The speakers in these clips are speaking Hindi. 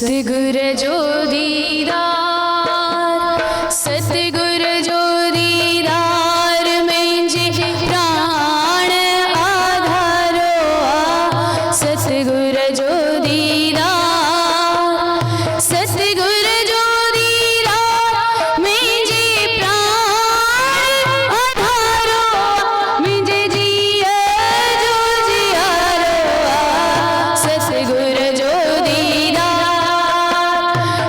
सतगुर जो दीदार, सतगुर जो दीदार मुंहिंजे प्राण आधारो आ। सतगुर जो दीदार, सतगुर जो दीदार मुंहिंजे प्राण आधारो आ। मुंहिंजे जीअ जो जियारो आ। सतगुर जो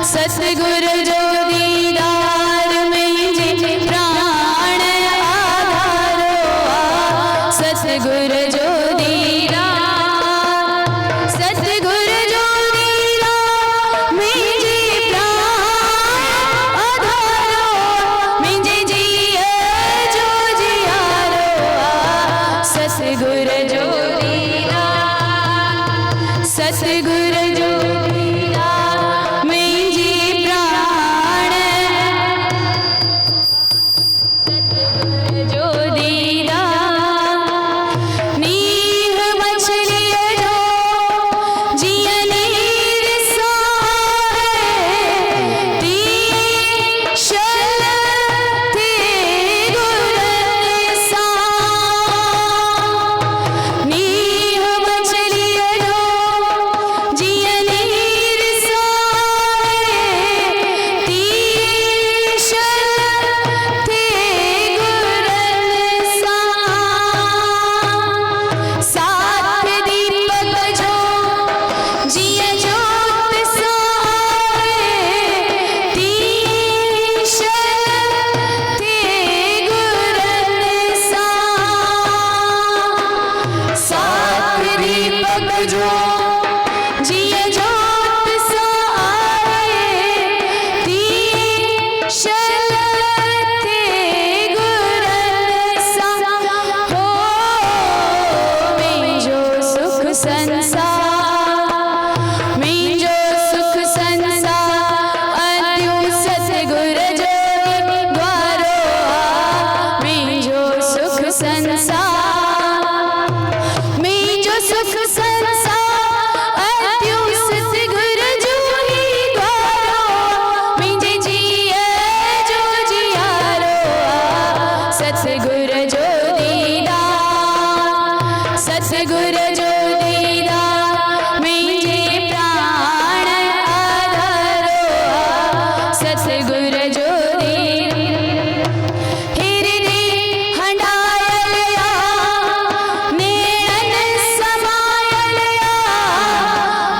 सतगुर जो दीदार मुंहिंजे प्राण आधारो आ। सतगुर जो दीदार, सतगुर जो दीदार मुंहिंजे प्राण आधारो आ। मुंहिंजे जीअ जो जियारो आ। सतगुर जो दीदार, सतगुर जो जो जिया जोत साए तीशल थे गुरन सा। हो मुंहिंजो सुख संसार, मुंहिंजो सुख संसार अतियूं सतगुर जो द्वारो आ। मुंहिंजो सुख संसार, मुंहिंजो सुख सतगुर जो दीदार, सतगुर जो दीदार मुंहिंजे प्राण आधारो आ। सतगुर जो हिरदे हंडायल आ, नेणन समायल आ।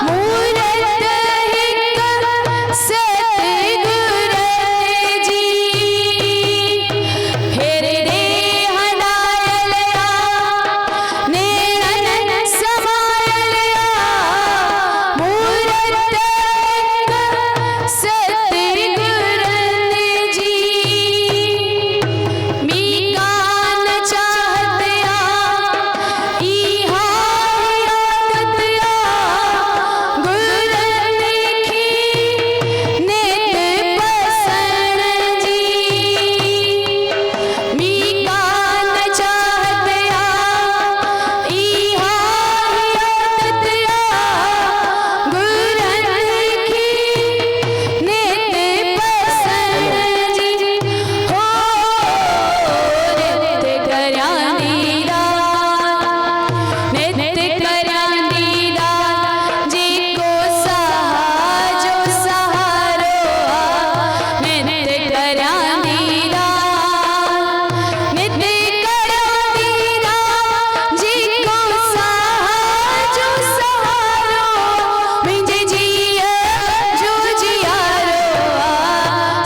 मूरत हिक सतगुर जी,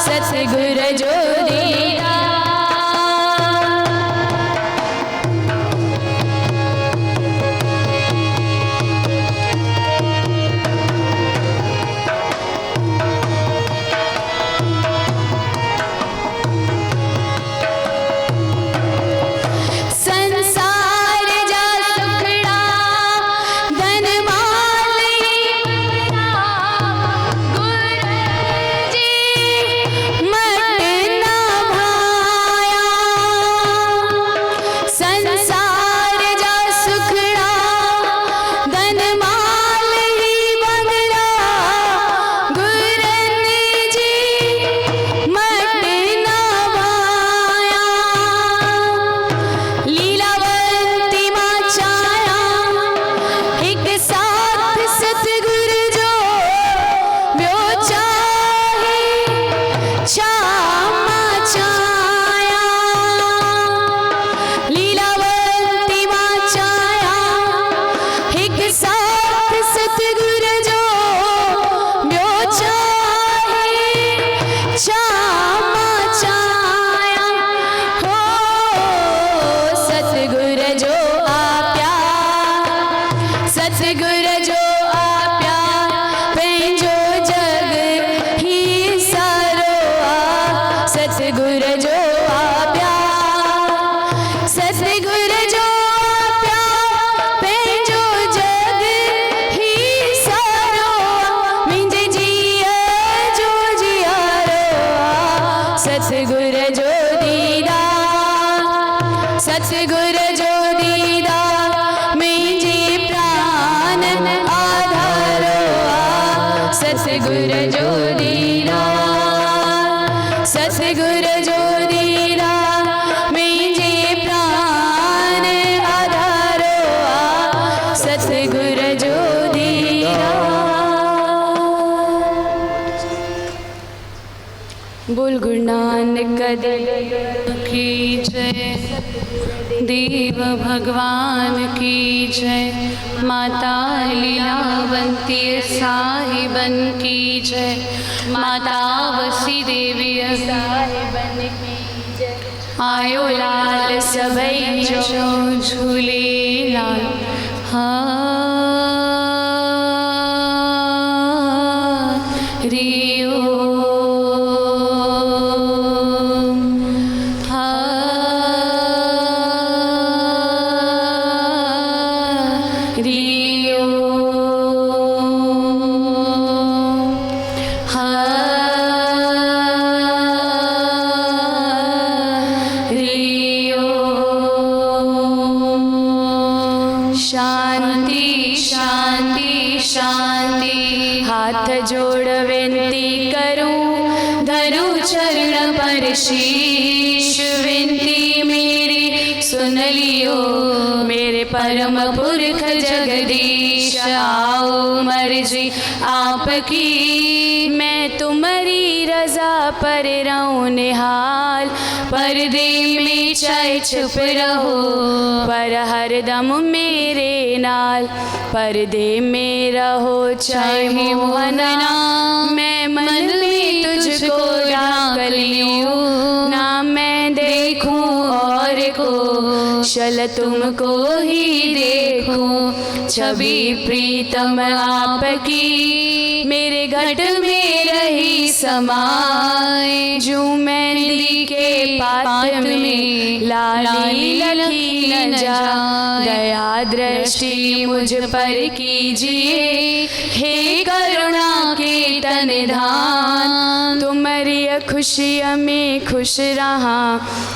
सतगुर जो मटन सतगुर जो दीदा मुझे प्राण आधारो सतगुर जो दीदा सतगुर जो दीदा मुझे प्राण आधारो सतगुर जो दीदा। बोल गुरु नानक देव की जय, देव भगवान की जय, माता लीलावंती साहिबन की जय, माता वसी देवी साहिबन की जय। आयो लाल सबई जो झूले लाल शांति शांति शांति। हाथ जोड़ विनती करूं धरूं चरण पर शीश, विनती मेरी सुन लियो मेरे परम पुरख जगदीश। आओ मर्जी आपकी मैं तुम्हारी रजा पर रहूं निहाल, पर्दे में चाहे छुप रहो पर हरदम मेरे नाल, पर्दे में रहो चाहे मोहना मैं मन में तुझको ढाक लियूं, ना मैं देखूं और को शल तुमको ही देखूं, छवि प्रीतम आपकी मेरे घट में रही समाए, जो मेहंदी के पात में लाली लगी न जा, दया दृष्टि मुझ पर कीजिए हे करुणा के तन धान, तुम्हारी खुशियाँ में खुश रहा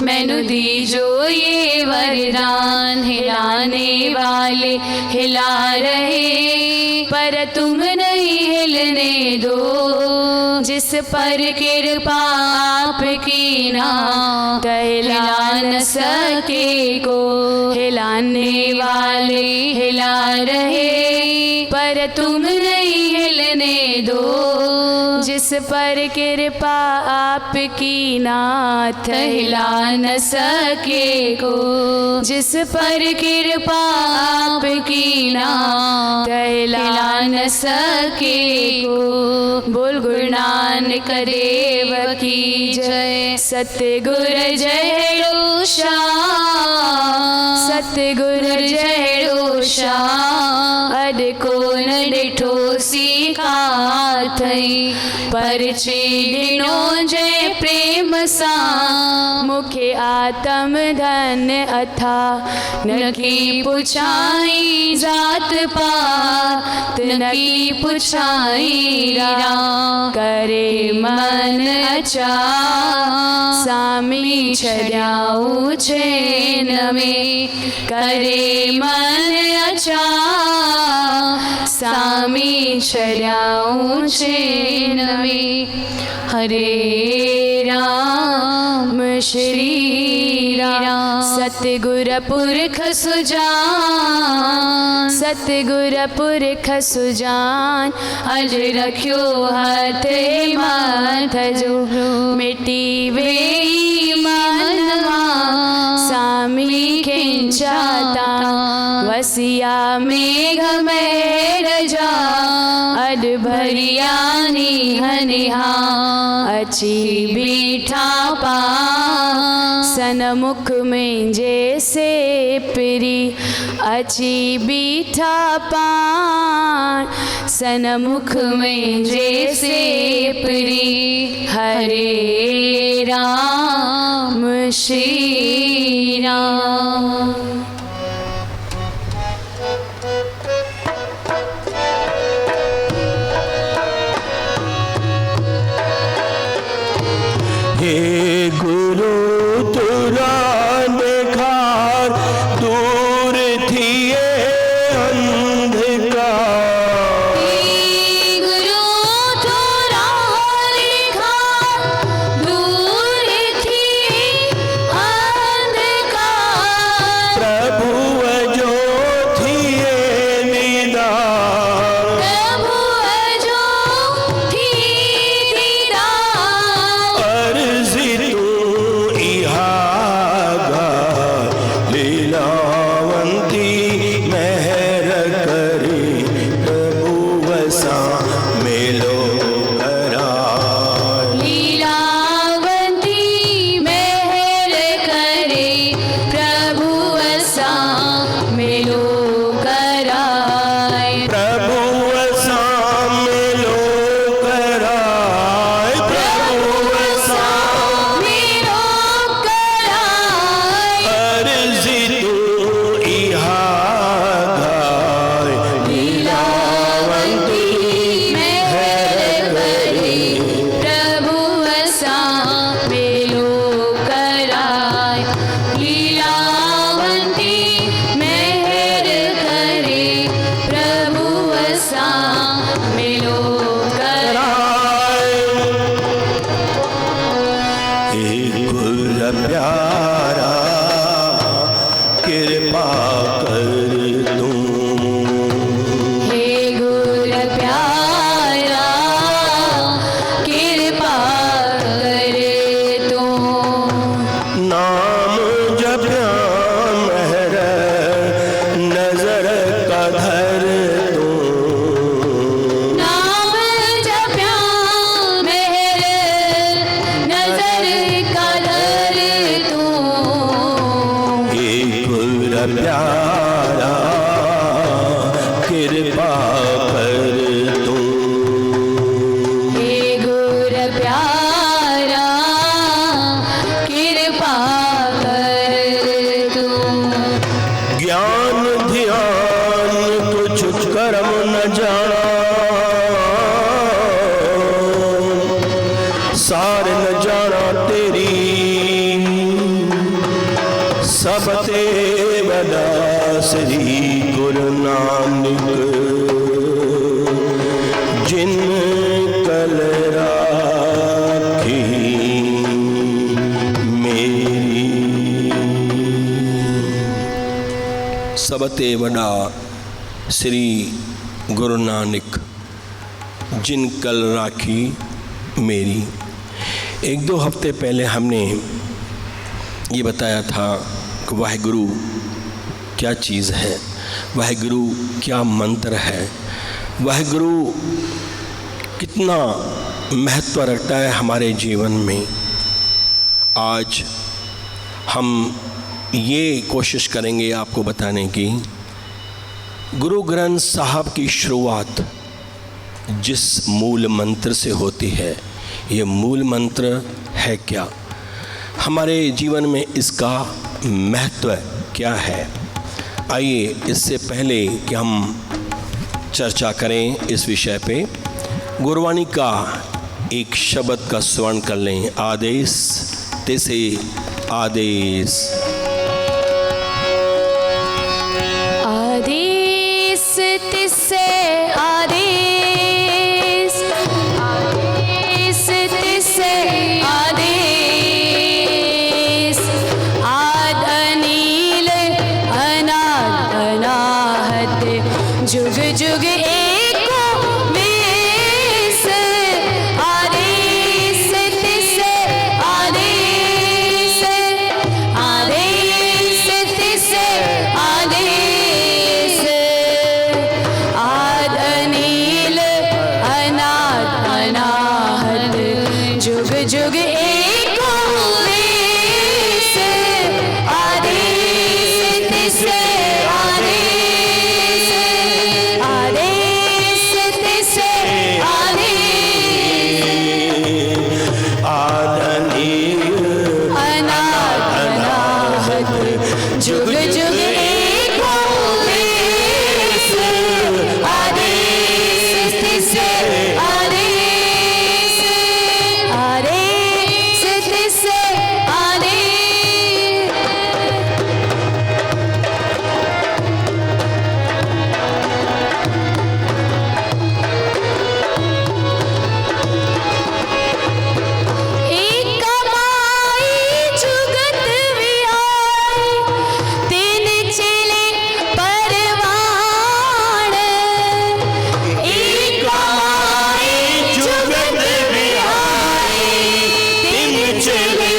मैनू दी जो ये वरदान। हिलाने वाले हिला रहे पर तुम नहीं हिलने दो, जिस पर कृपा आपकी ना हिला न सके को, हिलाने वाले हिला रहे पर तुम नहीं हिलने दो, जिस पर कृपा आपकी नाथ हिला न सके को, जिस पर कृपा आपकी नाथ हिला न सके को। बोल गुरु नानक देव की जय, सतगुर जय शाह, सतगुर जय शाह, अड को न डिठो सीखा थई, परचे दिनो जय प्रेम सा, मुखे आत्म धन अथा, न की पुछाई जात पात, न की पुछाई रा, करे मन अच्छा सामी छड़ाऊ छेन में, करे मन अच्छा सामी छड़ाऊ छेन में। हरे राम श्री राम, सतगुर पुरख सुजान, सतगुर पुरख सुजान, अज रखियो हाथ माथ जो, मिटी वे मनवा सामी खिंचाता, वसिया मेघ मेर जा, अड भरिया निहा अची बीठा पा, सनमुख में जैसे प्री अची बीठा पान, सनमुख में जैसे प्री। हरे राम श्री राम। हे गुरु तुरा देखा एक गुर प्यारा कृपा कर तू। हे गुर प्यारा कृपा कर तू। नाम जप्या महर नजर का धर तू। नाम जप्या मेहर नजर का धर तू। एक गुर प्यारा कृपा कर तू। हे गुर प्यारा कृपा कर तू। ज्ञान ध्यान तुझ कर्म न जाना, सार न जाना तेरी सब ते बड़ा श्री गुरु नानक जिन कल राखी मेरी। सबते वडा श्री गुरु नानक जिन कल राखी मेरी। एक दो हफ्ते पहले हमने ये बताया था कि वाहिगुरु क्या चीज़ है, वाहिगुरु क्या मंत्र है, वाहिगुरु कितना महत्व रखता है हमारे जीवन में। आज हम ये कोशिश करेंगे आपको बताने की, गुरु ग्रंथ साहब की शुरुआत जिस मूल मंत्र से होती है, ये मूल मंत्र है क्या, हमारे जीवन में इसका महत्व क्या है। आइए इससे पहले कि हम चर्चा करें इस विषय पे, गुरबाणी का एक शब्द का स्मरण कर लें। आदेश तेसे आदेश। आदेश तिसे आदेश, आदेश तिसे आदेश। आद अनील अनाद अनाहत जुग जुग एको वेस। आदेश तिसे आदेश, आदेश तिसे आदेश। आद अनील अनाद अनाहत जुग जुग एको वेस। आदेश तिसे आदेश, आदेश तिसे आदेश। आदनीय अनाद अनाहत जुग जुग एको वेस। आदेश तिसे आदेश, आदेश तिसे आदेश। एक कमाई जुगत विहाई, तीन चेले परवान। एक कमाई जुगत विहाई, तीन चेले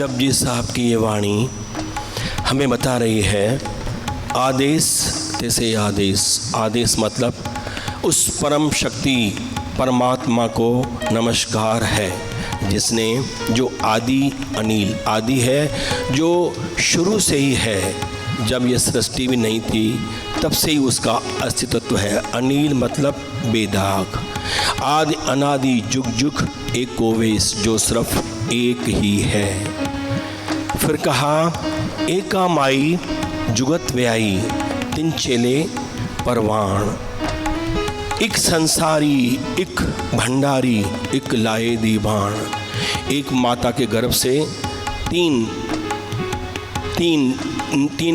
जपजी साहब की ये वाणी हमें बता रही है आदेश तैसे आदेश। आदेश मतलब उस परम शक्ति परमात्मा को नमस्कार है जिसने, जो आदि अनिल आदि है, जो शुरू से ही है, जब ये सृष्टि भी नहीं थी तब से ही उसका अस्तित्व है। अनिल मतलब बेदाग, आदि अनादि जुग जुग एको वेश, जो सिर्फ एक ही है। फिर कहा एका माई जुगत व्याई तिन चेले परवान। एक संसारी, एक भंडारी, एक लाए दीवान। एक माता के गर्भ से तीन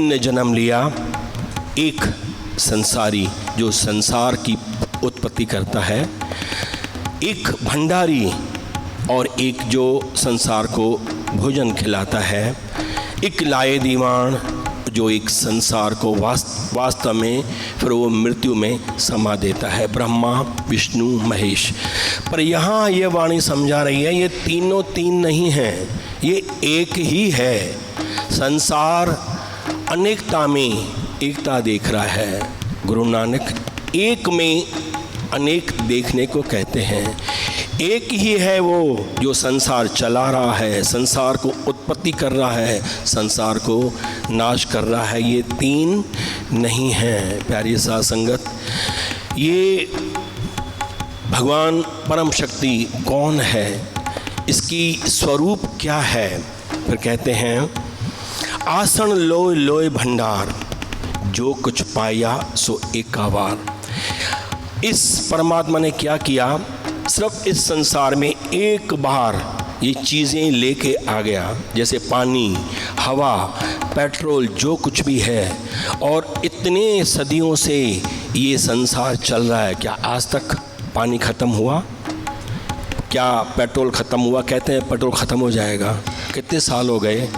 ने जन्म लिया। एक संसारी जो संसार की उत्पत्ति करता है, एक भंडारी और एक जो संसार को भोजन खिलाता है, एक लाए दीवान जो एक संसार को वास्तव में फिर वो मृत्यु में समा देता है। ब्रह्मा विष्णु महेश। पर यहाँ ये वाणी समझा रही है ये तीनों तीन नहीं हैं, ये एक ही है। संसार अनेकता में एकता देख रहा है। गुरु नानक एक में अनेक देखने को कहते हैं। एक ही है वो जो संसार चला रहा है, संसार को उत्पत्ति कर रहा है, संसार को नाश कर रहा है। ये तीन नहीं हैं। प्यारी साध संगत, ये भगवान परम शक्ति कौन है, इसकी स्वरूप क्या है? फिर कहते हैं आसन लोय लोय भंडार, जो कुछ पाया सो एकावार। इस परमात्मा ने क्या किया, सिर्फ इस संसार में एक बार ये चीज़ें लेके आ गया, जैसे पानी, हवा, पेट्रोल, जो कुछ भी है। और इतने सदियों से ये संसार चल रहा है। क्या आज तक पानी ख़त्म हुआ? क्या पेट्रोल ख़त्म हुआ? कहते हैं पेट्रोल ख़त्म हो जाएगा। कितने साल हो गए?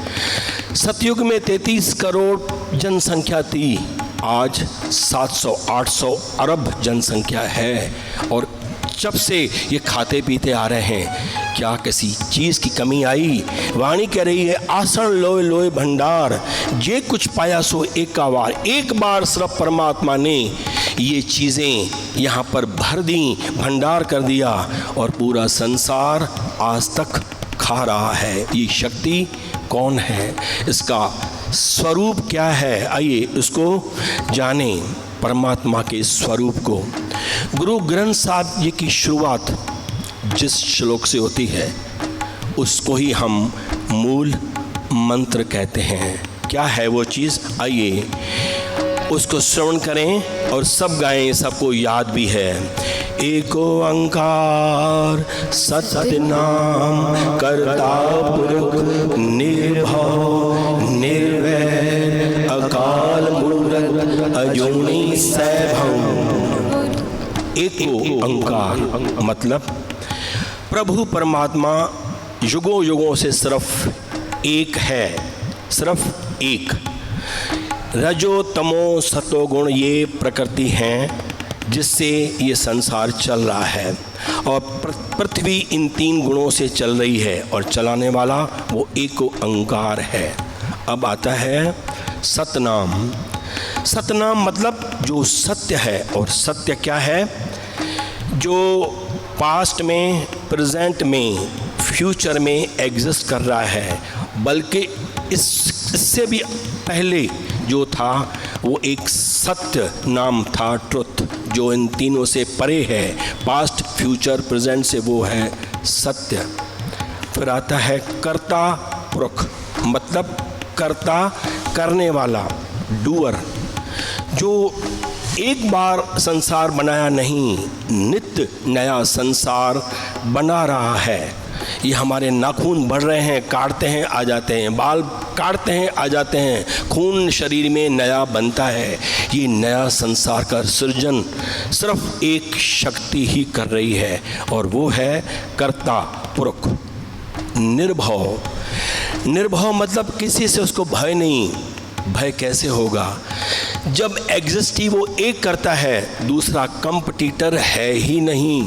सतयुग में 33 करोड़ जनसंख्या थी, आज 700-800 अरब जनसंख्या है। और जब से ये खाते पीते आ रहे हैं, क्या किसी चीज़ की कमी आई? वाणी कह रही है आसन लोय लोय भंडार, जे कुछ पाया सो एकावार। एक बार सिर्फ परमात्मा ने ये चीज़ें यहाँ पर भर दी, भंडार कर दिया, और पूरा संसार आज तक खा रहा है। ये शक्ति कौन है, इसका स्वरूप क्या है? आइए उसको जाने, परमात्मा के स्वरूप को। गुरु ग्रंथ साहब जी की शुरुआत जिस श्लोक से होती है उसको ही हम मूल मंत्र कहते हैं। क्या है वो चीज़? आइए उसको श्रवण करें और सब गाएं, सबको याद भी है। एको ओंकार सत्य नाम करता पुरख निर्भव निर्वैर अकाल मूरत अजूनी सैभव। एको ओंकार मतलब प्रभु परमात्मा युगों युगों से सिर्फ एक है, सिर्फ एक। रजो तमो सतो गुण ये प्रकृति हैं जिससे ये संसार चल रहा है, और पृथ्वी इन तीन गुणों से चल रही है, और चलाने वाला वो एको ओंकार है। अब आता है सतनाम। सतनाम मतलब जो सत्य है। और सत्य क्या है? जो पास्ट में, प्रेजेंट में, फ्यूचर में एग्जिस्ट कर रहा है, बल्कि इससे भी पहले जो था वो एक सत्य नाम था, ट्रुथ, जो इन तीनों से परे है। पास्ट, फ्यूचर, प्रेजेंट से वो है सत्य। फिर आता है कर्ता पुरख, मतलब कर्ता, करने वाला, डूअर, जो एक बार संसार बनाया नहीं, नित्य नया संसार बना रहा है। ये हमारे नाखून बढ़ रहे हैं, काटते हैं आ जाते हैं, बाल काटते हैं आ जाते हैं, खून शरीर में नया बनता है। ये नया संसार का सृजन सिर्फ एक शक्ति ही कर रही है, और वो है कर्ता पुरख। निर्भव, निर्भव मतलब किसी से उसको भय नहीं। भय कैसे होगा? जब एग्जिस्ट ही वो एक करता है, दूसरा कंपटीटर है ही नहीं,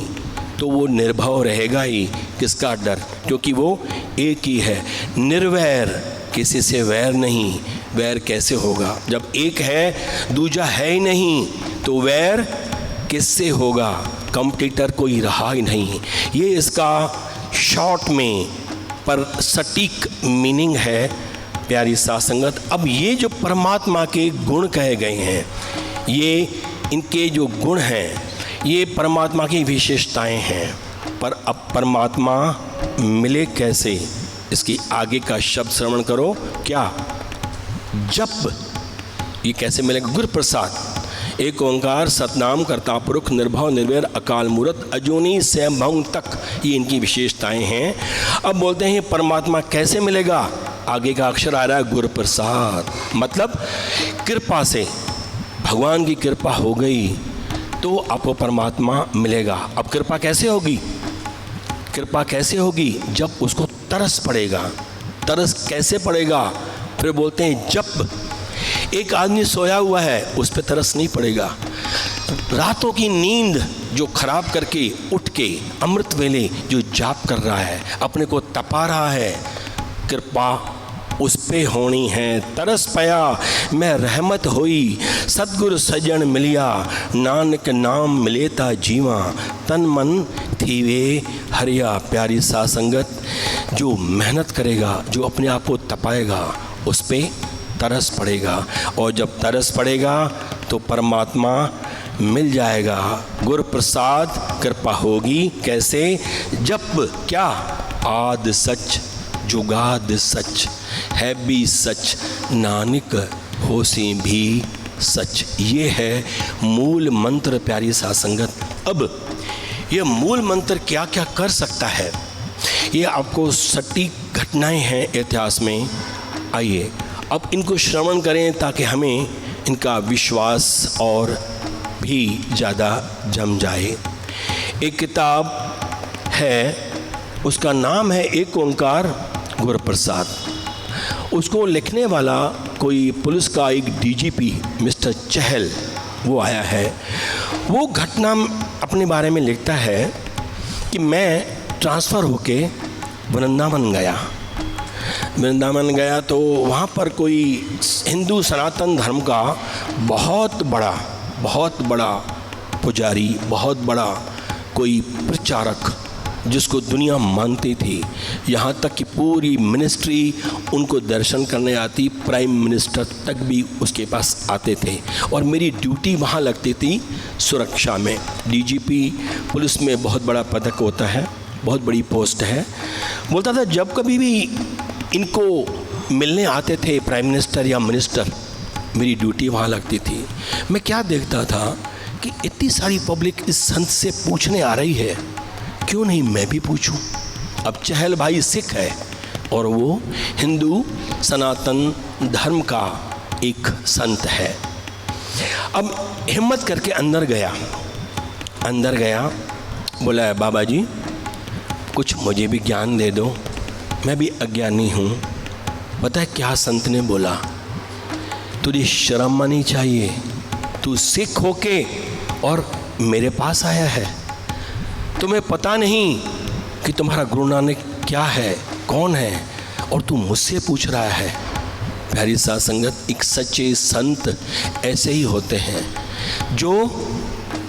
तो वो निर्भव रहेगा ही। किसका डर? क्योंकि वो एक ही है, निर्वैर, किसी से वैर नहीं। वैर कैसे होगा जब एक है दूजा है ही नहीं, तो वैर किससे होगा? कॉम्पिटिटर कोई रहा ही नहीं। ये इसका शॉर्ट में पर सटीक मीनिंग है प्यारी साध संगत। अब ये जो परमात्मा के गुण कहे गए हैं, ये इनके जो गुण हैं, ये परमात्मा की विशेषताएं हैं। पर अब परमात्मा मिले कैसे, इसकी आगे का शब्द श्रवण करो। क्या? जप। ये कैसे मिलेगा? गुरु प्रसाद। एक ओंकार सतनाम करता पुरुष निर्भव निर्वैर अकाल मूरत अजूनी स्वयं तक, ये इनकी विशेषताएं हैं। अब बोलते हैं परमात्मा कैसे मिलेगा? आगे का अक्षर आ रहा है गुरु प्रसाद, मतलब कृपा से, भगवान की कृपा हो गई तो आपको परमात्मा मिलेगा। अब कृपा कैसे होगी? कृपा कैसे होगी? जब उसको तरस पड़ेगा। तरस कैसे पड़ेगा? फिर बोलते हैं जब एक आदमी सोया हुआ है उस पर तरस नहीं पड़ेगा। रातों की नींद जो खराब करके उठ के अमृत वेले जो जाप कर रहा है, अपने को तपा रहा है, कृपा उस पे होनी है। तरस पया मैं रहमत होई, सतगुरु सजन मिलिया, नानक नाम मिलेता जीवा, तन मन थीवे हरिया। प्यारी साध संगत, जो मेहनत करेगा, जो अपने आप को तपाएगा, उस पे तरस पड़ेगा, और जब तरस पड़ेगा तो परमात्मा मिल जाएगा। गुरु प्रसाद कृपा होगी कैसे? जब क्या? आद सच जुगाद सच है भी सच, नानक होसी भी सच। ये है मूल मंत्र प्यारी साध संगत। अब ये मूल मंत्र क्या क्या कर सकता है, ये आपको सटीक घटनाएं हैं इतिहास में। आइए अब इनको श्रवण करें ताकि हमें इनका विश्वास और भी ज़्यादा जम जाए। एक किताब है, उसका नाम है एक ओंकार गुरु प्रसाद। उसको लिखने वाला कोई पुलिस का एक डीजीपी मिस्टर चहल वो आया है। वो घटना अपने बारे में लिखता है कि मैं ट्रांसफ़र होके वृंदावन गया तो वहाँ पर कोई हिंदू सनातन धर्म का बहुत बड़ा पुजारी, बहुत बड़ा कोई प्रचारक जिसको दुनिया मानती थी, यहाँ तक कि पूरी मिनिस्ट्री उनको दर्शन करने आती, प्राइम मिनिस्टर तक भी उसके पास आते थे। और मेरी ड्यूटी वहाँ लगती थी सुरक्षा में। डीजीपी पुलिस में बहुत बड़ा पदक होता है, बहुत बड़ी पोस्ट है। बोलता था जब कभी भी इनको मिलने आते थे प्राइम मिनिस्टर या मिनिस्टर, मेरी ड्यूटी वहाँ लगती थी। मैं क्या देखता था कि इतनी सारी पब्लिक इस संत से पूछने आ रही है, क्यों नहीं मैं भी पूछूं। अब चहल भाई सिख है और वो हिंदू सनातन धर्म का एक संत है। अब हिम्मत करके अंदर गया, बोला बाबा जी कुछ मुझे भी ज्ञान दे दो, मैं भी अज्ञानी हूँ। पता है क्या संत ने बोला? तुझे शर्म आनी चाहिए, तू सिख होके और मेरे पास आया है, तुम्हें पता नहीं कि तुम्हारा गुरु नानक क्या है, कौन है, और तू मुझसे पूछ रहा है। प्यारी साध संगत, एक सच्चे संत ऐसे ही होते हैं जो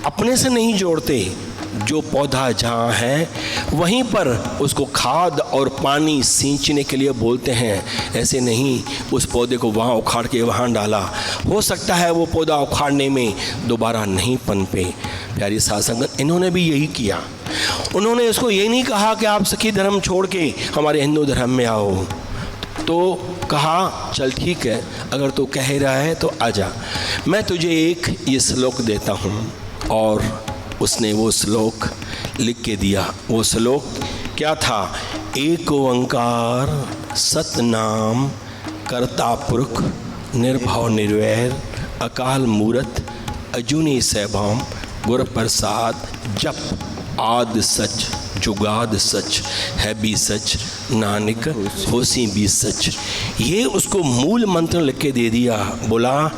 अपने से नहीं जोड़ते। जो पौधा जहाँ है वहीं पर उसको खाद और पानी सींचने के लिए बोलते हैं, ऐसे नहीं उस पौधे को वहाँ उखाड़ के वहाँ डाला। हो सकता है वो पौधा उखाड़ने में दोबारा नहीं पनपे। प्यारी साध संगत, इन्होंने भी यही किया। उन्होंने इसको ये नहीं कहा कि आप सिख धर्म छोड़ के हमारे हिंदू धर्म में आओ, तो कहा चल ठीक है, अगर तू कह रहा है तो आजा, मैं तुझे एक ये श्लोक देता हूँ। और उसने वो श्लोक लिख के दिया। वो श्लोक क्या था? एक ओंकार सतनाम करता पुरख निर्भव निर्वैर अकाल मूरत अजूनी सैभम गुरु प्रसाद जप आद सच जुगाद सच है भी सच नानक होसी भी सच। ये उसको मूल मंत्र लिख के दे दिया। बोला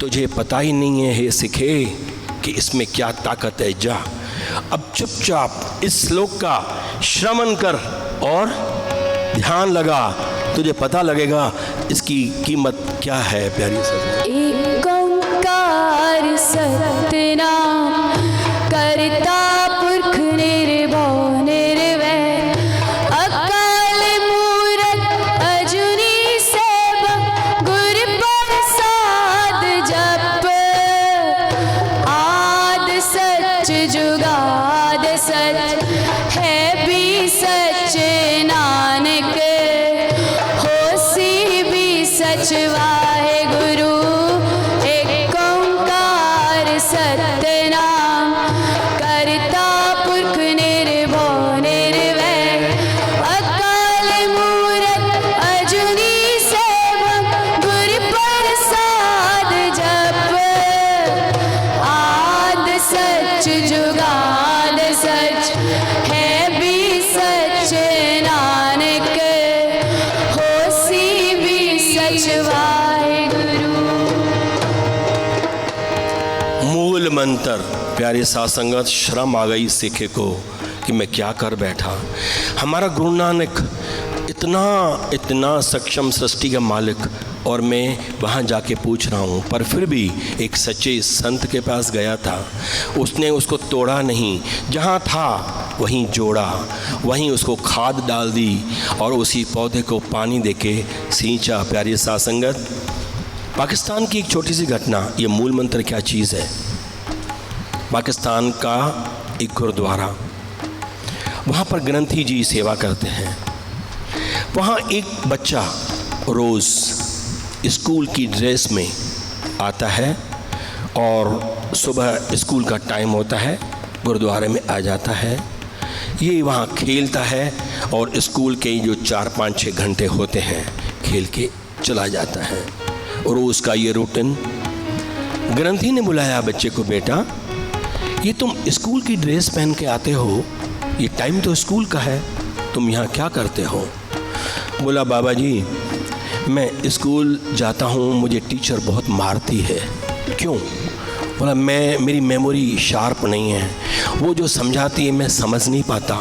तुझे पता ही नहीं है हे सिखे कि इसमें क्या ताकत है, जा अब चुपचाप इस श्लोक का श्रवण कर और ध्यान लगा, तुझे पता लगेगा इसकी कीमत क्या है। प्यारी सर, एक ओंकार सतनाम करता पुरख निर्भव निर्वैर अकाल मूरत अजूनी सैभ गुर प्रसाद जप आद सच जुगाद सच है भी सच नानक होसी भी सच वाहेगुरु एक ओंकार सतनाम करता पुरख निर्भव निर्वैर अकाल मूरत अजूनी सैभ गुर प्रसाद जप आद सच जुगाद सच है भी सच नानक होसी भी सच वाहेगुरु। मूल मंत्र। प्यारे साथ संगत, शर्म आ गई सीखे को कि मैं क्या कर बैठा। हमारा गुरु नानक इतना सक्षम सृष्टि का मालिक, और मैं वहाँ जाके पूछ रहा हूँ, पर फिर भी एक सच्चे संत के पास गया था, उसने उसको तोड़ा नहीं, जहाँ था वहीं जोड़ा, वहीं उसको खाद डाल दी और उसी पौधे को पानी देके सींचा। प्यारी साथ संगत, पाकिस्तान की एक छोटी सी घटना, ये मूल मंत्र क्या चीज़ है। पाकिस्तान का एक गुरुद्वारा, वहाँ पर ग्रंथी जी सेवा करते हैं। वहाँ एक बच्चा रोज़ स्कूल की ड्रेस में आता है और सुबह स्कूल का टाइम होता है, गुरुद्वारे में आ जाता है। ये वहाँ खेलता है और स्कूल के जो 4-5-6 घंटे होते हैं खेल के चला जाता है। और उसका ये रूटीन। ग्रंथी ने बुलाया बच्चे को, बेटा ये तुम स्कूल की ड्रेस पहन के आते हो, ये टाइम तो स्कूल का है, तुम यहाँ क्या करते हो। बोला, बाबा जी मैं स्कूल जाता हूँ, मुझे टीचर बहुत मारती है। क्यों? बोला, मेरी मेमोरी शार्प नहीं है, वो जो समझाती है मैं समझ नहीं पाता,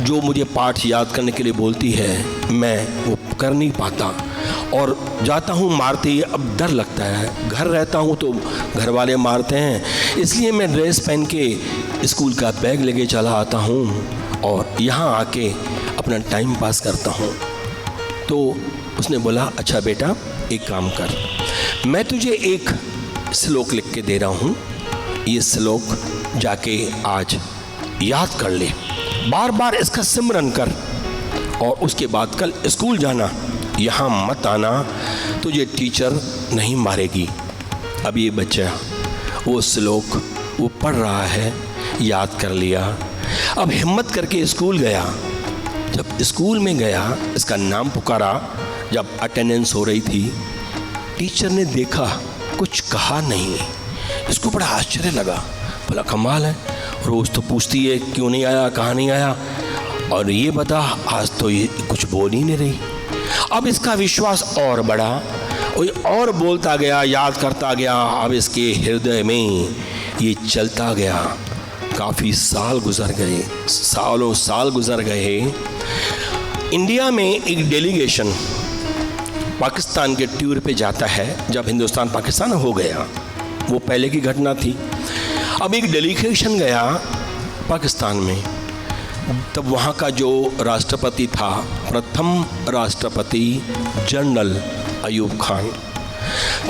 जो मुझे पाठ याद करने के लिए बोलती है मैं वो कर नहीं पाता, और जाता हूँ मारती है, अब डर लगता है। घर रहता हूँ तो घर वाले मारते हैं, इसलिए मैं ड्रेस पहन के स्कूल का बैग लेके चला आता हूँ और यहाँ आके अपना टाइम पास करता हूँ। तो उसने बोला, अच्छा बेटा एक काम कर, मैं तुझे एक श्लोक लिख के दे रहा हूँ, ये श्लोक जाके आज याद कर ले, बार बार इसका सिमरन कर, और उसके बाद कल स्कूल जाना, यहाँ मत आना, तुझे टीचर नहीं मारेगी। अब ये बच्चा वो श्लोक वो पढ़ रहा है, याद कर लिया। अब हिम्मत करके स्कूल गया। जब स्कूल में गया, इसका नाम पुकारा, जब अटेंडेंस हो रही थी, टीचर ने देखा, कुछ कहा नहीं। इसको बड़ा आश्चर्य लगा, बोला कमाल है, रोज़ तो पूछती है क्यों नहीं आया, कहाँ नहीं आया, और ये बता आज तो ये कुछ बोल ही नहीं रही। अब इसका विश्वास और बढ़ा, और बोलता गया, याद करता गया। अब इसके हृदय में ये चलता गया। काफ़ी साल गुजर गए, सालों साल गुजर गए। इंडिया में एक डेलीगेशन पाकिस्तान के टूर पे जाता है, जब हिंदुस्तान पाकिस्तान हो गया, वो पहले की घटना थी। अब एक डेलीगेशन गया पाकिस्तान में, तब वहाँ का जो राष्ट्रपति था, प्रथम राष्ट्रपति जनरल अयूब खान,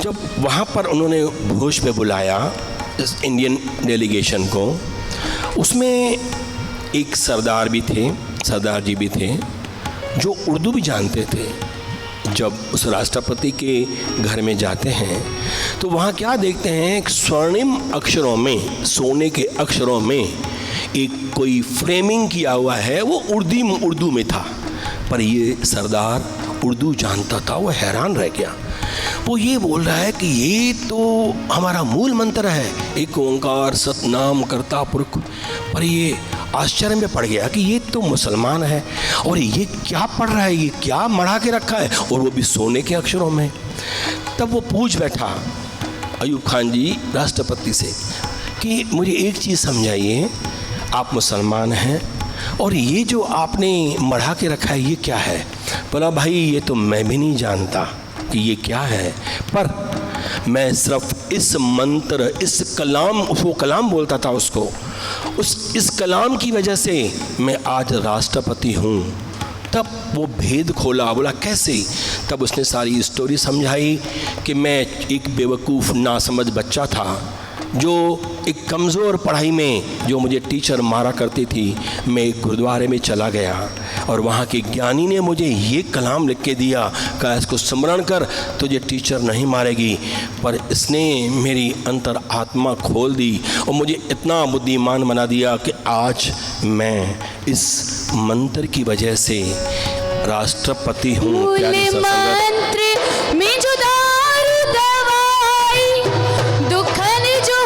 जब वहाँ पर उन्होंने भोज पे बुलाया इस इंडियन डेलीगेशन को, उसमें एक सरदार जी भी थे जो उर्दू भी जानते थे। जब उस राष्ट्रपति के घर में जाते हैं तो वहाँ क्या देखते हैं, एक स्वर्णिम अक्षरों में, सोने के अक्षरों में एक कोई फ्रेमिंग किया हुआ है, वो उर्दू में था। पर ये सरदार उर्दू जानता था, वो हैरान रह गया। वो ये बोल रहा है कि ये तो हमारा मूल मंत्र है, एक ओंकार सतनाम करता पुरख। पर ये आश्चर्य में पड़ गया कि ये तो मुसलमान है और ये क्या पढ़ रहा है, ये क्या मढ़ा के रखा है, और वो भी सोने के अक्षरों में। तब वो पूछ बैठा अयूब खान जी राष्ट्रपति से कि मुझे एक चीज़ समझाइए, आप मुसलमान हैं और ये जो आपने मढ़ा के रखा है ये क्या है। बोला भाई ये तो मैं भी नहीं जानता कि ये क्या है, पर मैं सिर्फ इस मंत्र, इस कलाम, वो कलाम बोलता था उसको, इस कलाम की वजह से मैं आज राष्ट्रपति हूँ। तब वो भेद खोला, बोला कैसे? तब उसने सारी स्टोरी समझाई कि मैं एक बेवकूफ़ नासमझ बच्चा था जो एक कमज़ोर पढ़ाई में जो मुझे टीचर मारा करती थी। मैं एक गुरुद्वारे में चला गया और वहाँ के ज्ञानी ने मुझे ये कलाम लिख के दिया, कहा इसको स्मरण कर, तुझे टीचर नहीं मारेगी। पर इसने मेरी अंतर आत्मा खोल दी और मुझे इतना बुद्धिमान बना दिया कि आज मैं इस मंत्र की वजह से राष्ट्रपति हूँ। मूल मंत्र में जो दारू दवाई, दुखन जो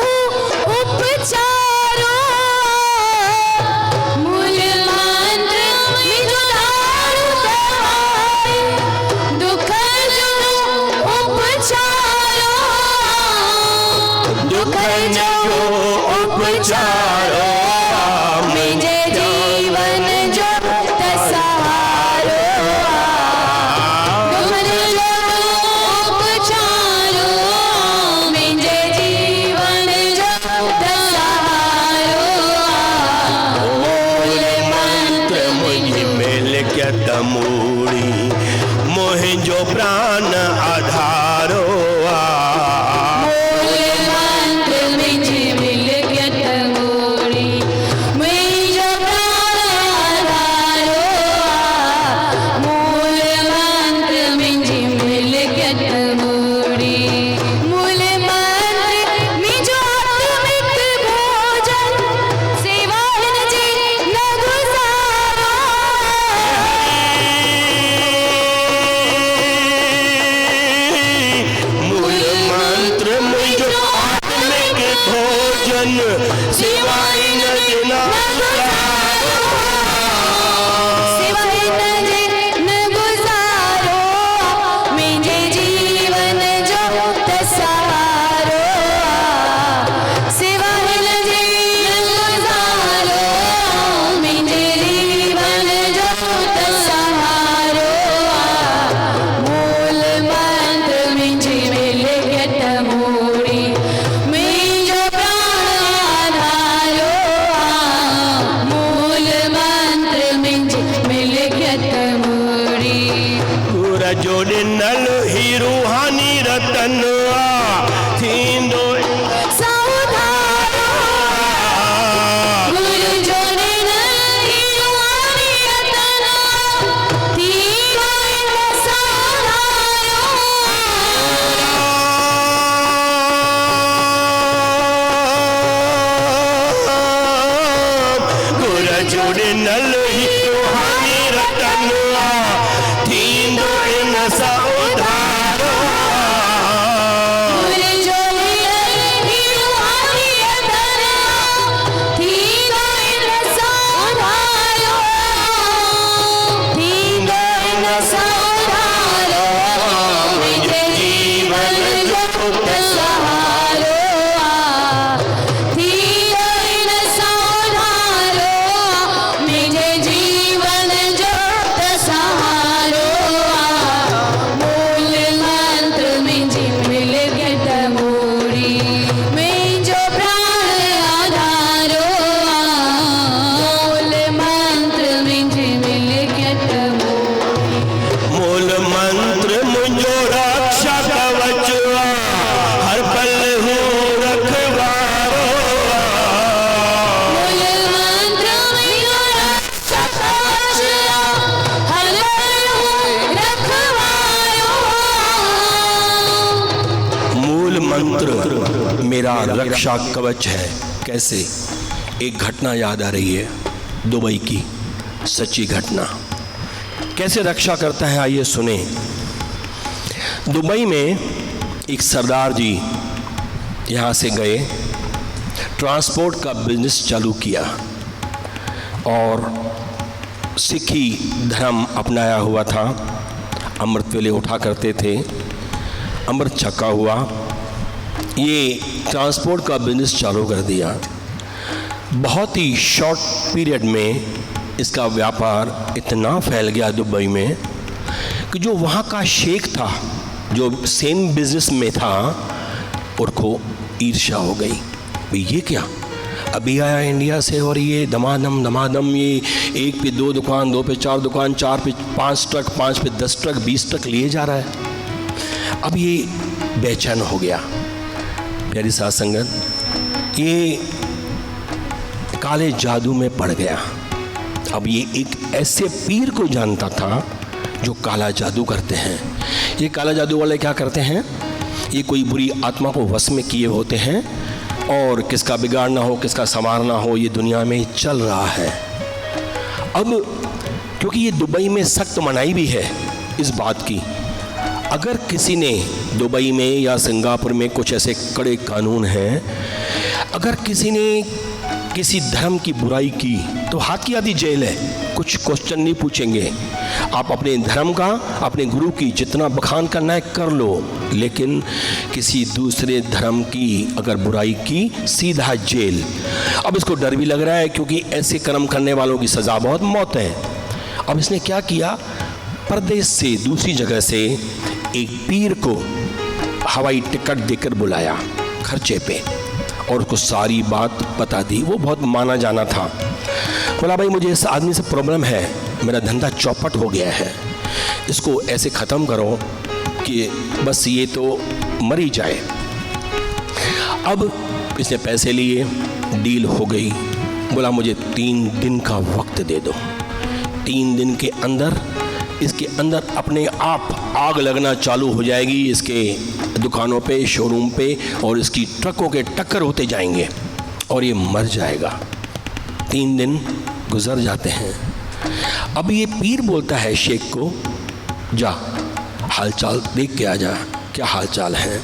उपचारो। मूल मंत्र में जो दारू दवाई, दुखन जो उपचारो। दुखन जो उपचारो, मुझे जीवन जो तसहारो। दुखन जो उपचारो, मुझे जीवन जो तसहारो। मूल मंत्र मुझ मिल के तमूड़ी, मोहिंजो प्राण आधारो। मूल मंत्र मुझे मिल के तमूड़ी, मुझे प्राण आधारो। मूल मंत्र मुझे मिल के तमूड़ी। मूल मंत्र में जो आत्मिक भोजन, सेवा जी न गुजारो। मूल मंत्र मुझ आत्मिक भोजन, सिवाय न देना सिवाय न गुजारो, मुझे जीवन जो तसहारो। सिवाय न गुजारो, मुझे जीवन जो तसहारो। मूल मंत्र मुझे मिल के तमूड़ी, मुझे प्राण आधारो। मूल मंत्र मुझे मिल के तमूड़ी। पूरा जोड़े नल ही रूहानी रतन थींदो सावधारो, गुरु जोड़े नहीं रूहानी रतन, थींदो सावधारो। गुर जोड़े नल ही रूहानी रतन थींदो इन सा उधारो। गुरु जोड़े नहीं रूहानी रतन, थींदो सावधारो। थींदो सावधारो, मुझे जीवन जो तसहारो। थींदो सावधारो, मुझे जीवन जो तसहारो। मूल मंत्र मुझे मिल के तमूड़ी, मुझे प्राण आधारो। मूल मंत्र मुझे मिल के तमूड़ी। मूल मंत्र मुझो रक्षा कवच, हर पल हो रखवारो। मूल मंत्र मुझो रक्षा कवच, हर पल हो रखवारो। मूल मंत्र मेरा रक्षा कवच है। कैसे? एक घटना याद आ रही है, दुबई की सच्ची घटना। कैसे रक्षा करता है आइए सुने। दुबई में एक सरदार जी यहाँ से गए, ट्रांसपोर्ट का बिजनेस चालू किया और सिखी धर्म अपनाया हुआ था। अमृत वेले उठा करते थे, अमृत छका हुआ, ये ट्रांसपोर्ट का बिजनेस चालू कर दिया। बहुत ही शॉर्ट पीरियड में इसका व्यापार इतना फैल गया दुबई में कि जो वहाँ का शेख था, जो सेम बिजनेस में था, उनको ईर्ष्या हो गई। भाई ये क्या, अभी आया इंडिया से और ये दमादम ये 1 पे 2 दुकान, 2 पे 4 दुकान, 4 पे 5 ट्रक, 5 पे 10 ट्रक, 20 ट्रक लिए जा रहा है। अब ये बेचैन हो गया। प्यारी साथ संगत, ये काले जादू में पड़ गया। अब ये एक ऐसे पीर को जानता था जो काला जादू करते हैं। ये काला जादू वाले क्या करते हैं, ये कोई बुरी आत्मा को वश में किए होते हैं और किसका बिगाड़ना हो, किसका संवारना हो, ये दुनिया में चल रहा है। अब क्योंकि ये दुबई में सख्त मनाही भी है इस बात की, अगर किसी ने दुबई में या सिंगापुर में कुछ ऐसे कड़े कानून हैं, अगर किसी ने किसी धर्म की बुराई की तो हाथ की आधी जेल है, कुछ क्वेश्चन नहीं पूछेंगे। आप अपने धर्म का, अपने गुरु की जितना बखान करना है कर लो, लेकिन किसी दूसरे धर्म की अगर बुराई की, सीधा जेल। अब इसको डर भी लग रहा है क्योंकि ऐसे कर्म करने वालों की सज़ा बहुत मौत है। अब इसने क्या किया, परदेश से दूसरी जगह से एक पीर को हवाई टिकट देकर बुलाया खर्चे पे और उसको सारी बात बता दी। वो बहुत माना जाना था। बोला भाई मुझे इस आदमी से प्रॉब्लम है, मेरा धंधा चौपट हो गया है, इसको ऐसे ख़त्म करो कि बस ये तो मर ही जाए। अब इसने पैसे लिए, डील हो गई। बोला मुझे 3 दिन का वक्त दे दो, 3 दिन के अंदर इसके अंदर अपने आप आग लगना चालू हो जाएगी, इसके दुकानों पे, शोरूम पे, और इसकी ट्रकों के टक्कर होते जाएंगे और ये मर जाएगा। 3 दिन गुजर जाते हैं। अब ये पीर बोलता है शेख को, जा हालचाल देख के आ जा, क्या हालचाल है।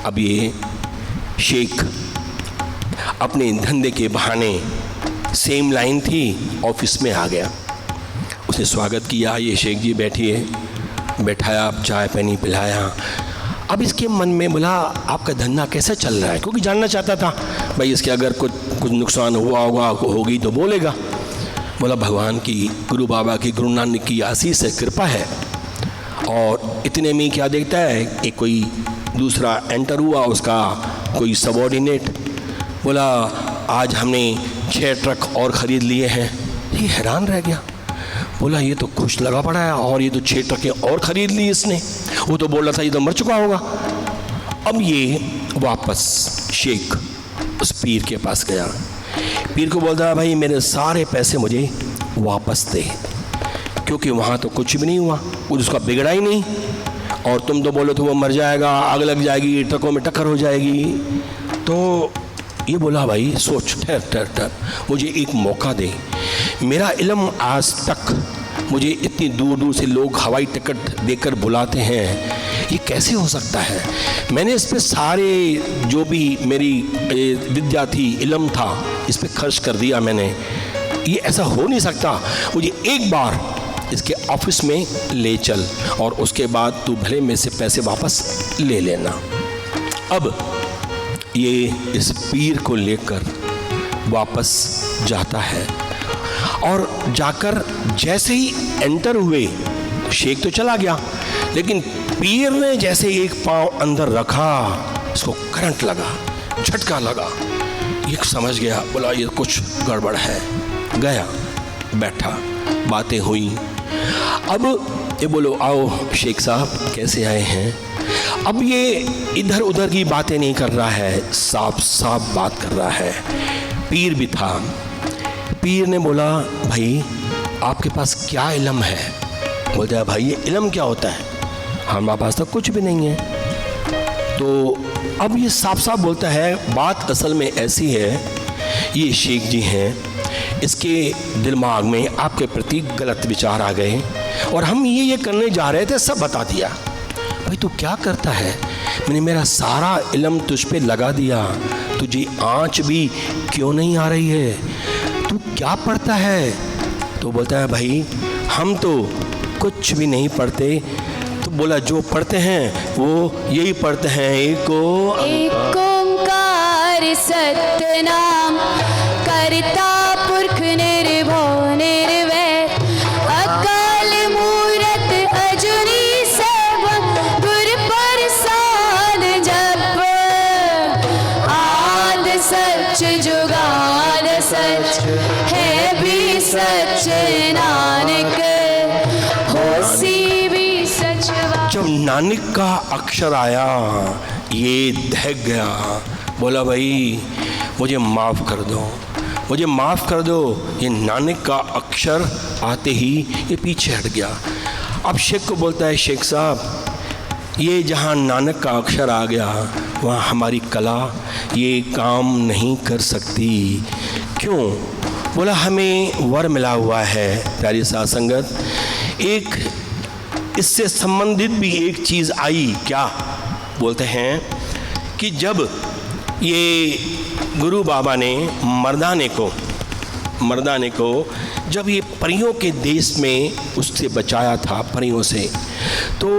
अब ये शेख अपने धंधे के बहाने, सेम लाइन थी, ऑफिस में आ गया। उसने स्वागत किया, ये शेख जी बैठिए, बैठाया, चाय पानी पिलाया। अब इसके मन में बोला आपका धंधा कैसा चल रहा है, क्योंकि जानना चाहता था भाई इसके अगर कुछ नुकसान हुआ होगा, होगी तो बोलेगा। बोला भगवान की, गुरु बाबा की, गुरु नानक की आशीष है, कृपा है। और इतने में क्या देखता है कि कोई दूसरा एंटर हुआ, उसका कोई सबॉर्डिनेट। बोला आज हमने 6 ट्रक और ख़रीद लिए हैं। ये हैरान रह गया। बोला ये तो खुश लगा पड़ा है, और ये तो 6 ट्रकें और ख़रीद ली इसने। वो तो बोल रहा था ये तो मर चुका होगा। अब ये वापस शेख उस पीर के पास गया। पीर को बोलता है भाई मेरे सारे पैसे मुझे वापस दे, क्योंकि वहाँ तो कुछ भी नहीं हुआ, कुछ उसका बिगड़ा ही नहीं, और तुम तो बोलो तो वो मर जाएगा, आग लग जाएगी, ट्रकों में टक्कर हो जाएगी। तो ये बोला भाई सोच, ठहर, मुझे एक मौका दे। मेरा इल्म आज तक, मुझे इतनी दूर दूर से लोग हवाई टिकट देकर बुलाते हैं, ये कैसे हो सकता है। मैंने इस पे सारे जो भी मेरी विद्या थी, इल्म था, इस पे खर्च कर दिया मैंने। ये ऐसा हो नहीं सकता, मुझे एक बार इसके ऑफिस में ले चल और उसके बाद तू भले में से पैसे वापस ले लेना। अब ये इस पीर को लेकर वापस जाता है और जाकर जैसे ही एंटर हुए, शेख तो चला गया, लेकिन पीर ने जैसे एक पांव अंदर रखा, इसको करंट लगा, झटका लगा। ये समझ गया, बोला ये कुछ गड़बड़ है। गया, बैठा, बातें हुई। अब ये बोलो आओ शेख साहब कैसे आए हैं। अब ये इधर उधर की बातें नहीं कर रहा है, साफ साफ बात कर रहा है। पीर भी था। पीर ने बोला भाई आपके पास क्या इल्म है। बोलता है भाई ये इल्म क्या होता है, हमारे पास तो कुछ भी नहीं है। तो अब ये साफ साफ बोलता है बात असल में ऐसी है, ये शेख जी हैं, इसके दिमाग में आपके प्रति गलत विचार आ गए और हम ये करने जा रहे थे, सब बता दिया। भाई तू क्या करता है, मैंने मेरा सारा इल्म तुझ पे लगा दिया, तुझे आँच भी क्यों नहीं आ रही है, तू क्या पढ़ता है। तो बोलता है भाई हम तो कुछ भी नहीं पढ़ते। तो बोला जो पढ़ते हैं वो यही पढ़ते हैं, एक ओंकार सतनाम करता पुरख निर्भव निर्वैर अकाल मूरत अजूनी सच जुगार सच है भी सच नानक होसी भी सच। जब नानक का अक्षर आया ये दहक गया, बोला भाई मुझे माफ़ कर दो, मुझे माफ़ कर दो। ये नानक का अक्षर आते ही ये पीछे हट गया। अब शेख को बोलता है, शेख साहब ये जहाँ नानक का अक्षर आ गया वहाँ हमारी कला ये काम नहीं कर सकती। क्यों? बोला हमें वर मिला हुआ है प्यारी साध संगत, एक इससे संबंधित भी एक चीज़ आई। क्या बोलते हैं कि जब ये गुरु बाबा ने मर्दाने को जब ये परियों के देश में उससे बचाया था, परियों से, तो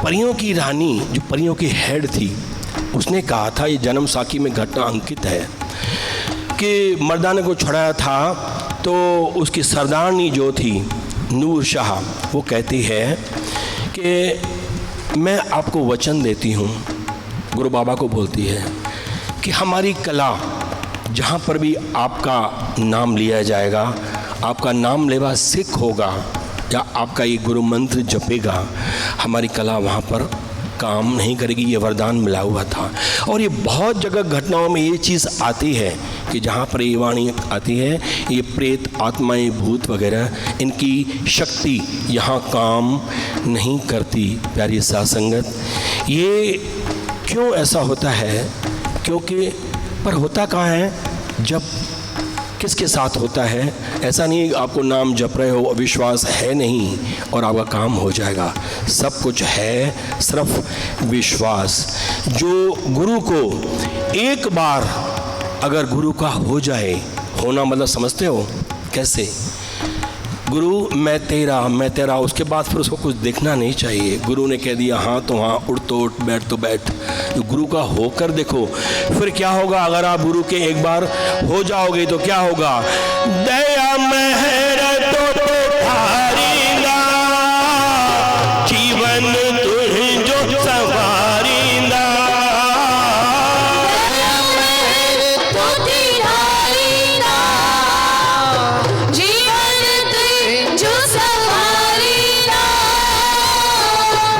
परियों की रानी जो परियों की हेड थी उसने कहा था, ये जन्म साखी में घटना अंकित है कि मर्दाने को छुड़ाया था तो उसकी सरदारनी जो थी नूर शाह, वो कहती है कि मैं आपको वचन देती हूँ, गुरु बाबा को बोलती है कि हमारी कला जहाँ पर भी आपका नाम लिया जाएगा, आपका नाम लेवा सिख होगा या आपका ये गुरु मंत्र जपेगा, हमारी कला वहाँ पर काम नहीं करेगी। ये वरदान मिला हुआ था। और ये बहुत जगह घटनाओं में ये चीज़ आती है कि जहाँ पर ये वाणी आती है, ये प्रेत आत्माएं भूत वगैरह इनकी शक्ति यहाँ काम नहीं करती। प्यारी साध संगत, ये क्यों ऐसा होता है? क्योंकि पर होता कहाँ है? जब किसके साथ होता है? ऐसा नहीं आपको नाम जप रहे हो, विश्वास है नहीं और आपका काम हो जाएगा। सब कुछ है, सिर्फ विश्वास। जो गुरु को एक बार अगर गुरु का हो जाए, होना मतलब समझते हो कैसे? गुरु मैं तेरा, उसके बाद फिर उसको कुछ देखना नहीं चाहिए। गुरु ने कह दिया हाँ तो हाँ, उठ तो उठ, बैठ तो बैठ। तो गुरु का होकर देखो फिर क्या होगा। अगर आप गुरु के एक बार हो जाओगे तो क्या होगा? दया मेहर तो हारीला, जीवन तुझ जो सवारीला।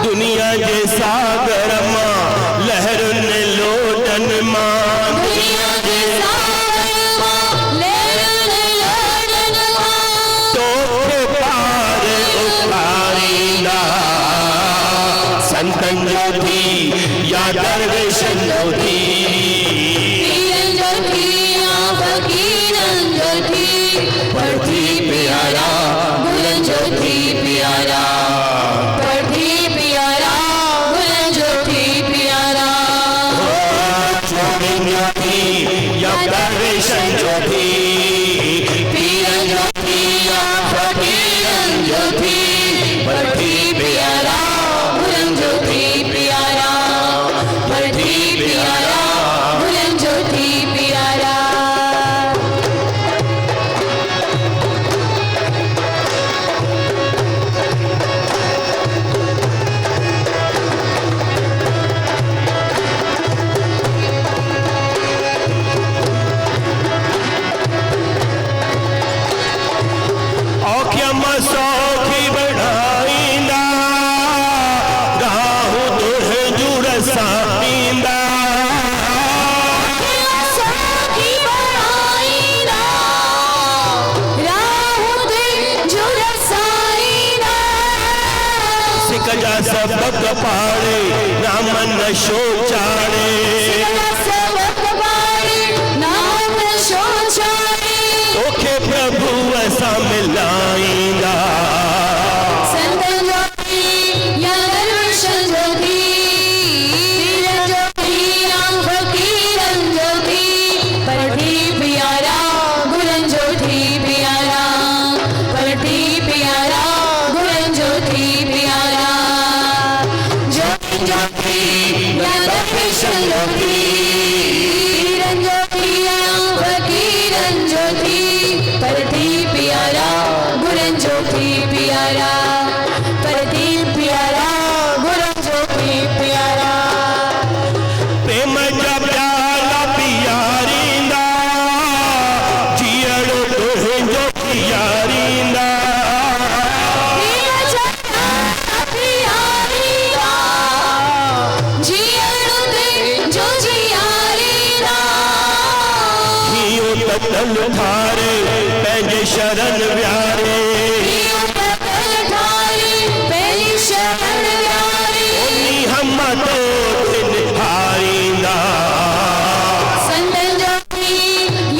दुनिया के सागर मां लहर ने लोटन मां, दुनिया के सागर मां लहर ने लोटन मां, तो पार उतारीला। संतन ज्योति या दरवेशन ज्योति, पीरन ज्योति या फकीरन ज्योति, पढ़ती प्यारा बुलंद ज्योति प्यारा, या दरवेशन ज्योति, पीरन ज्योति या फकीरन ज्योति, पढ़ती प्यारा बुलंद ज्योति प्यारा, पढ़ती प्यारा बुलंद ज्योति प्यारा। सौखी बढ़ाईंदा, राहु तुझे जुड़ साईंदा, सौखी बढ़ाईंदा, राहु तुझे जुड़ साईंदा। सिख जा सबक पाड़े नाम नशो चाड़े, सबक पाड़े नाम नशो चाड़े, तोखे प्रभु ऐसा मिलाईंदा। संतन ज्योति या दरवेशन ज्योति, पीरन ज्योति या फकीरन ज्योति, पढ़ती प्यारा बुलंद ज्योति प्यारा, पढ़ती प्यारा बुलंद ज्योति प्यारा। ज्योति ज्योति या दरवेशन कतल थारे पंहिंजे शरण विहारे पहली शरण विहारे उन्ही हमत हारींदा संतन जो थी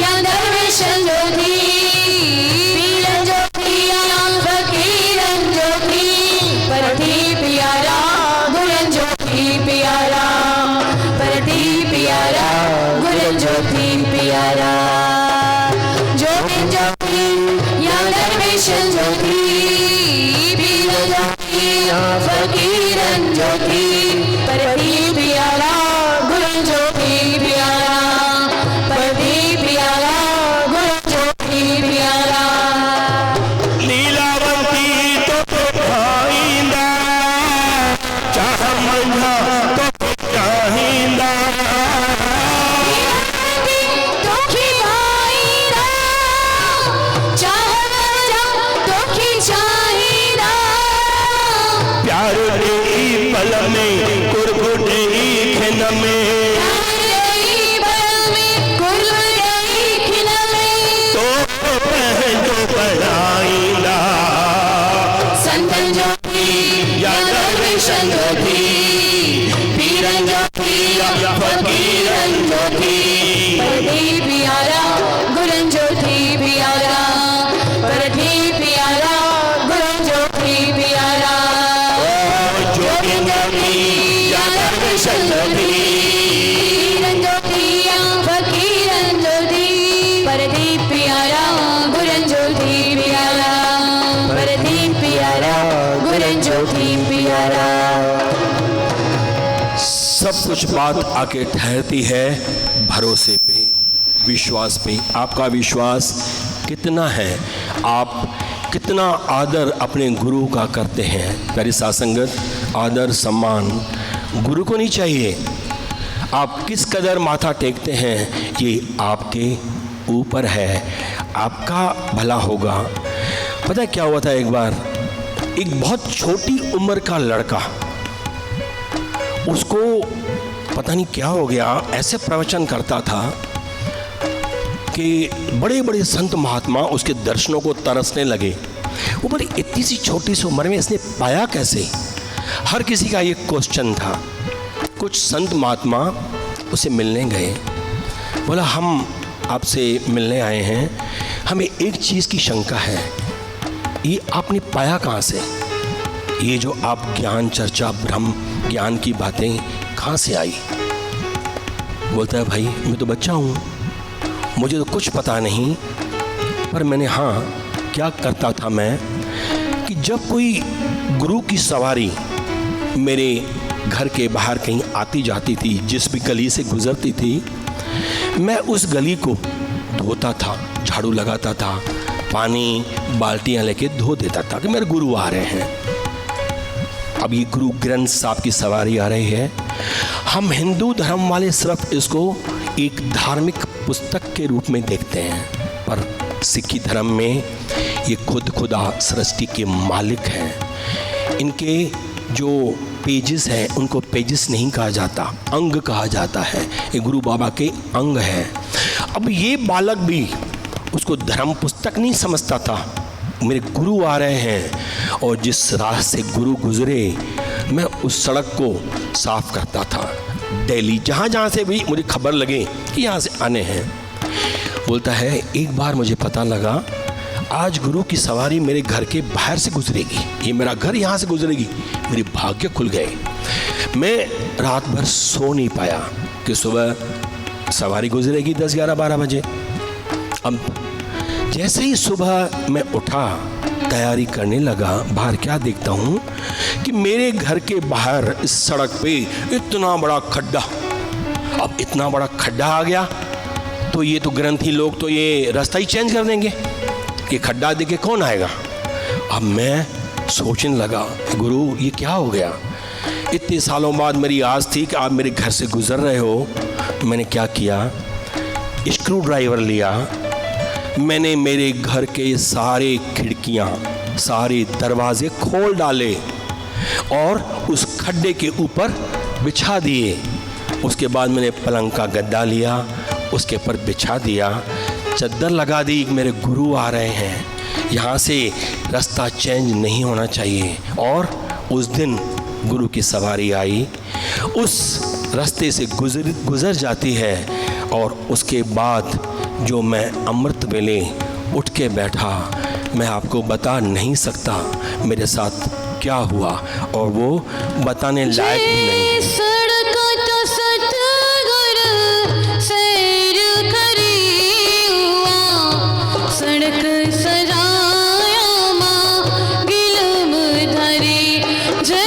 या दरवेशन जो थी पीरन जो थी या फकीरन जो थी पर थी प्यारा गुरन जो थी प्यारा पर थी प्यारा गुरन जो थी प्यारा जो थी या दरवेशन जो थी पीरन जो थी या फकीरन जो थी पर थी प्यारा गुरन जो थी प्यारा पर थी प्यारा गुरन जो थी प्यारा लीलावंती तो खाईंदा चाह मंझा तो चाहींदा तो खिलाईंदा चाह तो खिचाईंदा प्यार दे पल में कुर्ब दे खिन में तो पंहिंजो बणाईंदा संतन जो थी या दरवेशन जो थी पीरन जो थी या फकीरन जो थी पर थी प्यारा गुरन जो थी प्यारा पर थी प्यारा गुरन जो थी प्यारा जो थी या दरवेशन जो थी पीरन जो थी या फकीरन जो थी पर थी प्यारा गुरन जो थी प्यारा पर थी प्यारा गुरन जो थी प्यारा सब कुछ बात आके ठहरती है भरोसे पे, विश्वास पे। आपका विश्वास कितना है, आप कितना आदर अपने गुरु का करते हैं। प्यारी साथ संगत, आदर सम्मान गुरु को नहीं चाहिए, आप किस कदर माथा टेकते हैं ये आपके ऊपर है, आपका भला होगा। पता है क्या हुआ था, एक बार एक बहुत छोटी उम्र का लड़का, उसको पता नहीं क्या हो गया, ऐसे प्रवचन करता था कि बड़े बड़े संत महात्मा उसके दर्शनों को तरसने लगे। वो बड़ी इतनी सी छोटी सी उम्र में इसने पाया कैसे, हर किसी का ये क्वेश्चन था। कुछ संत महात्मा उसे मिलने गए, बोला हम आपसे मिलने आए हैं, हमें एक चीज़ की शंका है, ये आपने पाया कहाँ से, ये जो आप ज्ञान चर्चा ब्रह्म ज्ञान की बातें कहाँ से आई। बोलता है भाई मैं तो बच्चा हूँ, मुझे तो कुछ पता नहीं, पर मैंने हाँ क्या करता था मैं कि जब कोई गुरु की सवारी मेरे घर के बाहर कहीं आती जाती थी, जिस भी गली से गुजरती थी, मैं उस गली को धोता था, झाड़ू लगाता था, पानी बाल्टियाँ लेके धो देता था कि मेरे गुरु आ रहे हैं। अब ये गुरु ग्रंथ साहब की सवारी आ रही है। हम हिंदू धर्म वाले सिर्फ इसको एक धार्मिक पुस्तक के रूप में देखते हैं, पर सिखी धर्म में ये खुद खुदा सृष्टि के मालिक हैं। इनके जो पेजेस हैं उनको पेजेस नहीं कहा जाता, अंग कहा जाता है। ये गुरु बाबा के अंग हैं। अब ये बालक भी उसको धर्म पुस्तक नहीं समझता था, मेरे गुरु आ रहे हैं, और जिस राह से गुरु गुजरे मैं उस सड़क को साफ करता था डेली, जहाँ जहाँ से भी मुझे खबर लगे कि यहाँ से आने हैं। बोलता है एक बार मुझे पता लगा आज गुरु की सवारी मेरे घर के बाहर से गुजरेगी, ये मेरा घर यहाँ से गुजरेगी। मेरे भाग्य खुल गए। मैं रात भर सो नहीं पाया कि सुबह सवारी गुजरेगी 10, 11, 12 बजे। अब जैसे ही सुबह मैं उठा, तैयारी करने लगा, बाहर क्या देखता हूँ कि मेरे घर के बाहर इस सड़क पे इतना बड़ा खड्डा। अब इतना बड़ा खड्डा आ गया तो ये तो ग्रंथी लोग तो ये रास्ता ही चेंज कर देंगे, ये खड्डा देखे कौन आएगा। अब मैं सोचने लगा गुरु ये क्या हो गया, इतने सालों बाद मेरी आस थी कि आप मेरे घर से गुजर रहे हो। तो मैंने क्या किया, स्क्रू ड्राइवर लिया, मैंने मेरे घर के सारे खिड़कियाँ, सारे दरवाजे खोल डाले और उस खड्डे के ऊपर बिछा दिए। उसके बाद मैंने पलंग का गद्दा लिया, उसके ऊपर बिछा दिया चद्दर लगा दी, मेरे गुरु आ रहे हैं, यहाँ से रास्ता चेंज नहीं होना चाहिए। और उस दिन गुरु की सवारी आई, उस रास्ते से गुज़र जाती है, और उसके बाद जो मैं अमृत वेले उठ के बैठा, मैं आपको बता नहीं सकता मेरे साथ क्या हुआ, और वो बताने लायक भी नहीं है। सड़क तो सतगुरु सैर करी हुआ, सड़क सजाया माँ गिलम धरी। जय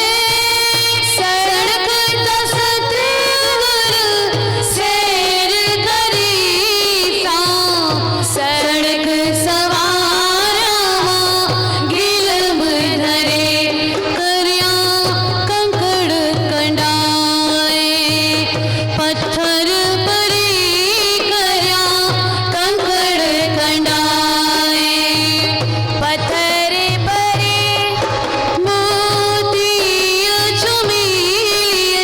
सड़क तो सतगुरु सैर करी सा, सड़क सवारा माँ गिलम धरे। करिया कंकड़ कंडाए पत्थर परी, करिया कंकड़ कंडाए पत्थर परी। मोती चुमी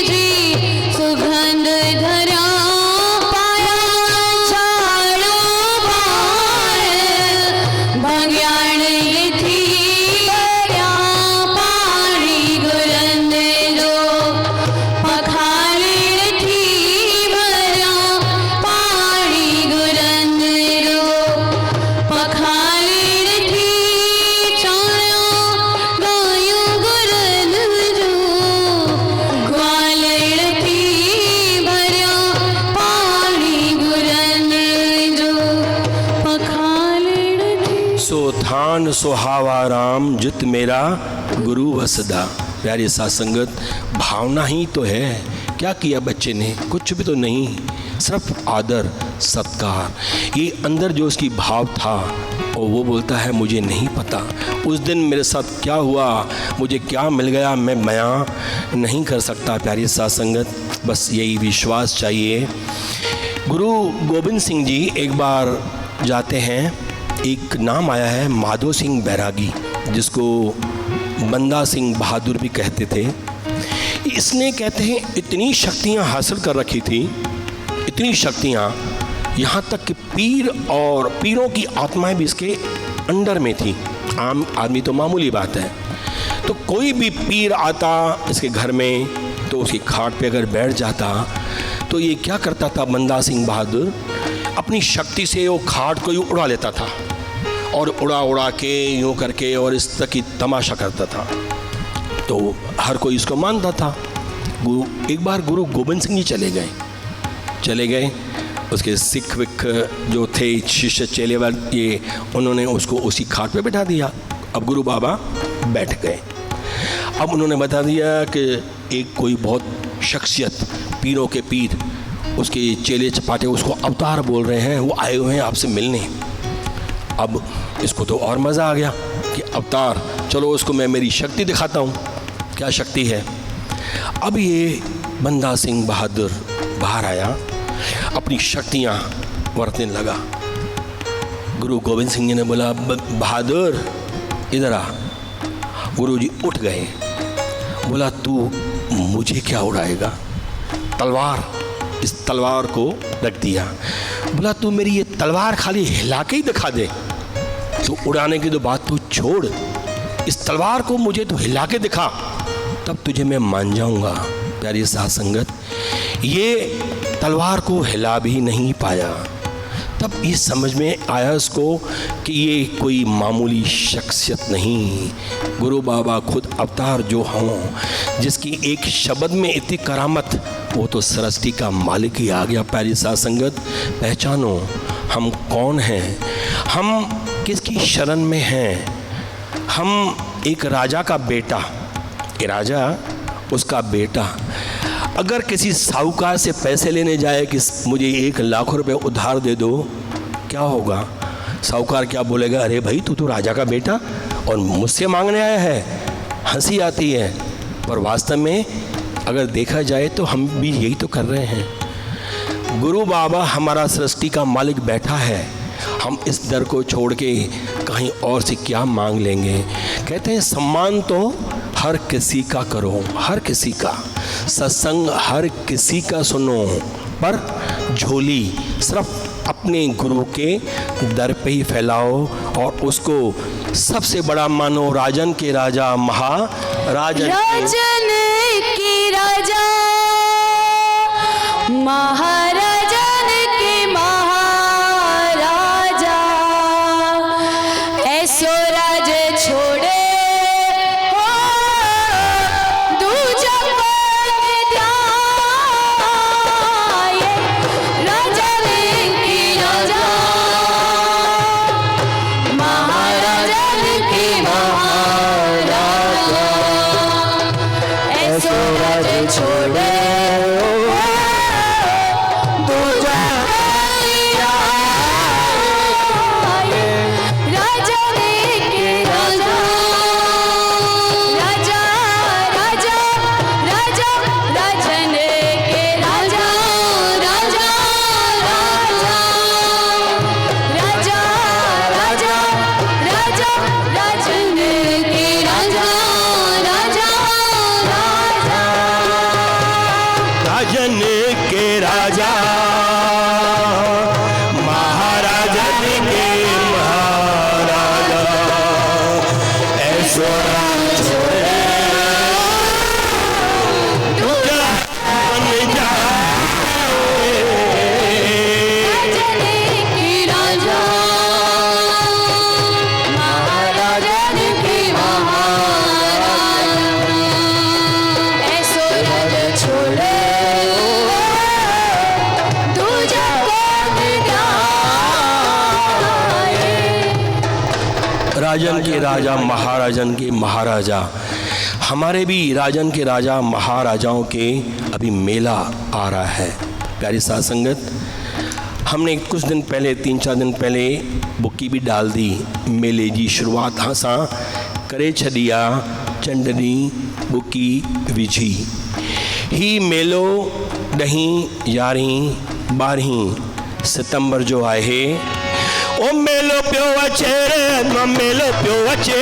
जी सुगंध धरा, पाया छाड़ो भार भंग्याण थी भरिया पानी गुरंद जो, पखारे थी भरिया पानी गुरंद जो, पखारे थी चाया गायों गुरंद जो, ग्वालड़ थी भरिया पानी गुरंद जो, पखारे थी। सो थान सुहावा राम जित मेरा गुरु वसदा। प्यारे साथ संगत, भावना ही तो है। क्या किया बच्चे ने? कुछ भी तो नहीं, सिर्फ आदर सत्कार। ये अंदर जो उसकी भाव था, और वो बोलता है मुझे नहीं पता उस दिन मेरे साथ क्या हुआ, मुझे क्या मिल गया, मैं बयां नहीं कर सकता। प्यारे साथ संगत, बस यही विश्वास चाहिए। गुरु गोबिंद सिंह जी एक बार जाते हैं, एक नाम आया है माधो सिंह बैरागी, जिसको बंदा सिंह बहादुर भी कहते थे। इसने कहते हैं इतनी शक्तियां हासिल कर रखी थी, इतनी शक्तियां, यहाँ तक कि पीर और पीरों की आत्माएं भी इसके अंडर में थी। आम आदमी तो मामूली बात है, तो कोई भी पीर आता इसके घर में तो उसकी खाट पे अगर बैठ जाता, तो ये क्या करता था बंदा सिंह बहादुर, अपनी शक्ति से वो खाट को यूँ उड़ा लेता था, और उड़ा उड़ा के यूँ करके और इस तक की तमाशा करता था। तो हर कोई इसको मानता था। एक बार गुरु गोबिंद सिंह जी चले गए, उसके सिख विख जो थे शिष्य चेले वाले, ये उन्होंने उसको उसी खाट पे बैठा दिया। अब गुरु बाबा बैठ गए। अब उन्होंने बता दिया कि एक कोई बहुत शख्सियत, पीरों के पीर, उसके चेले चपाटे उसको अवतार बोल रहे हैं, वो आए हुए हैं आपसे मिलने। अब इसको तो और मज़ा आ गया कि अवतार, चलो उसको मैं मेरी शक्ति दिखाता हूँ, क्या शक्ति है। अब ये बंदा सिंह बहादुर बाहर आया, अपनी शक्तियाँ बरतने लगा। गुरु गोबिंद सिंह जी ने बोला बहादुर इधर आ। गुरु जी उठ गए, बोला तू मुझे क्या उड़ाएगा? तलवार, इस तलवार को रख दिया। बोला तू मेरी ये तलवार खाली हिला के ही दिखा दे, तो उड़ाने की तो बात तू छोड़, इस तलवार को मुझे तो हिला के दिखा, तब तुझे मैं मान जाऊंगा। प्यारी साथ संगत, ये तलवार को हिला भी नहीं पाया। तब ये समझ में आया उसको कि ये कोई मामूली शख्सियत नहीं, गुरु बाबा खुद अवतार जो हों, जिसकी एक शब्द में इतनी करामत, वो तो सृष्टि का मालिक ही आ गया। प्यारी साथ संगत, पहचानो हम कौन हैं, हम किसकी शरण में हैं। हम एक राजा का बेटा, ये राजा उसका बेटा, अगर किसी साहूकार से पैसे लेने जाए कि मुझे 1 लाख रुपए उधार दे दो, क्या होगा? साहूकार क्या बोलेगा? अरे भाई तू तो राजा का बेटा और मुझसे मांगने आया है। हंसी आती है, पर वास्तव में अगर देखा जाए तो हम भी यही तो कर रहे हैं। गुरु बाबा हमारा सृष्टि का मालिक बैठा है, हम इस दर को छोड़ के कहीं और से क्या मांग लेंगे। कहते हैं सम्मान तो हर किसी का करो, हर किसी का, सत्संग हर किसी का सुनो, पर झोली सिर्फ अपने गुरु के दर पे ही फैलाओ और उसको सबसे बड़ा मानो। राजन के राजा महाराजन राजन के राजा महाराजन के महाराजा ऐसो राज छोड़े हो दूजा कौन ध्याये। राजन के राजा महाराजन के महाराजा ऐसो राज छोड़े राजन के राजा महाराजन के महाराजा। हमारे भी राजन के राजा महाराजाओं के अभी मेला आ रहा है। प्यारी साथ संगत, हमने कुछ दिन पहले 3-4 दिन पहले बुक्की भी डाल दी। मेले जी शुरुआत असां करे छॾिया चंडनी बुक्की विझी। ही मेलो 10, 11, 12 सितंबर जो आहे। ओ मेलो पियो अचे रे मेलो पियो अचे,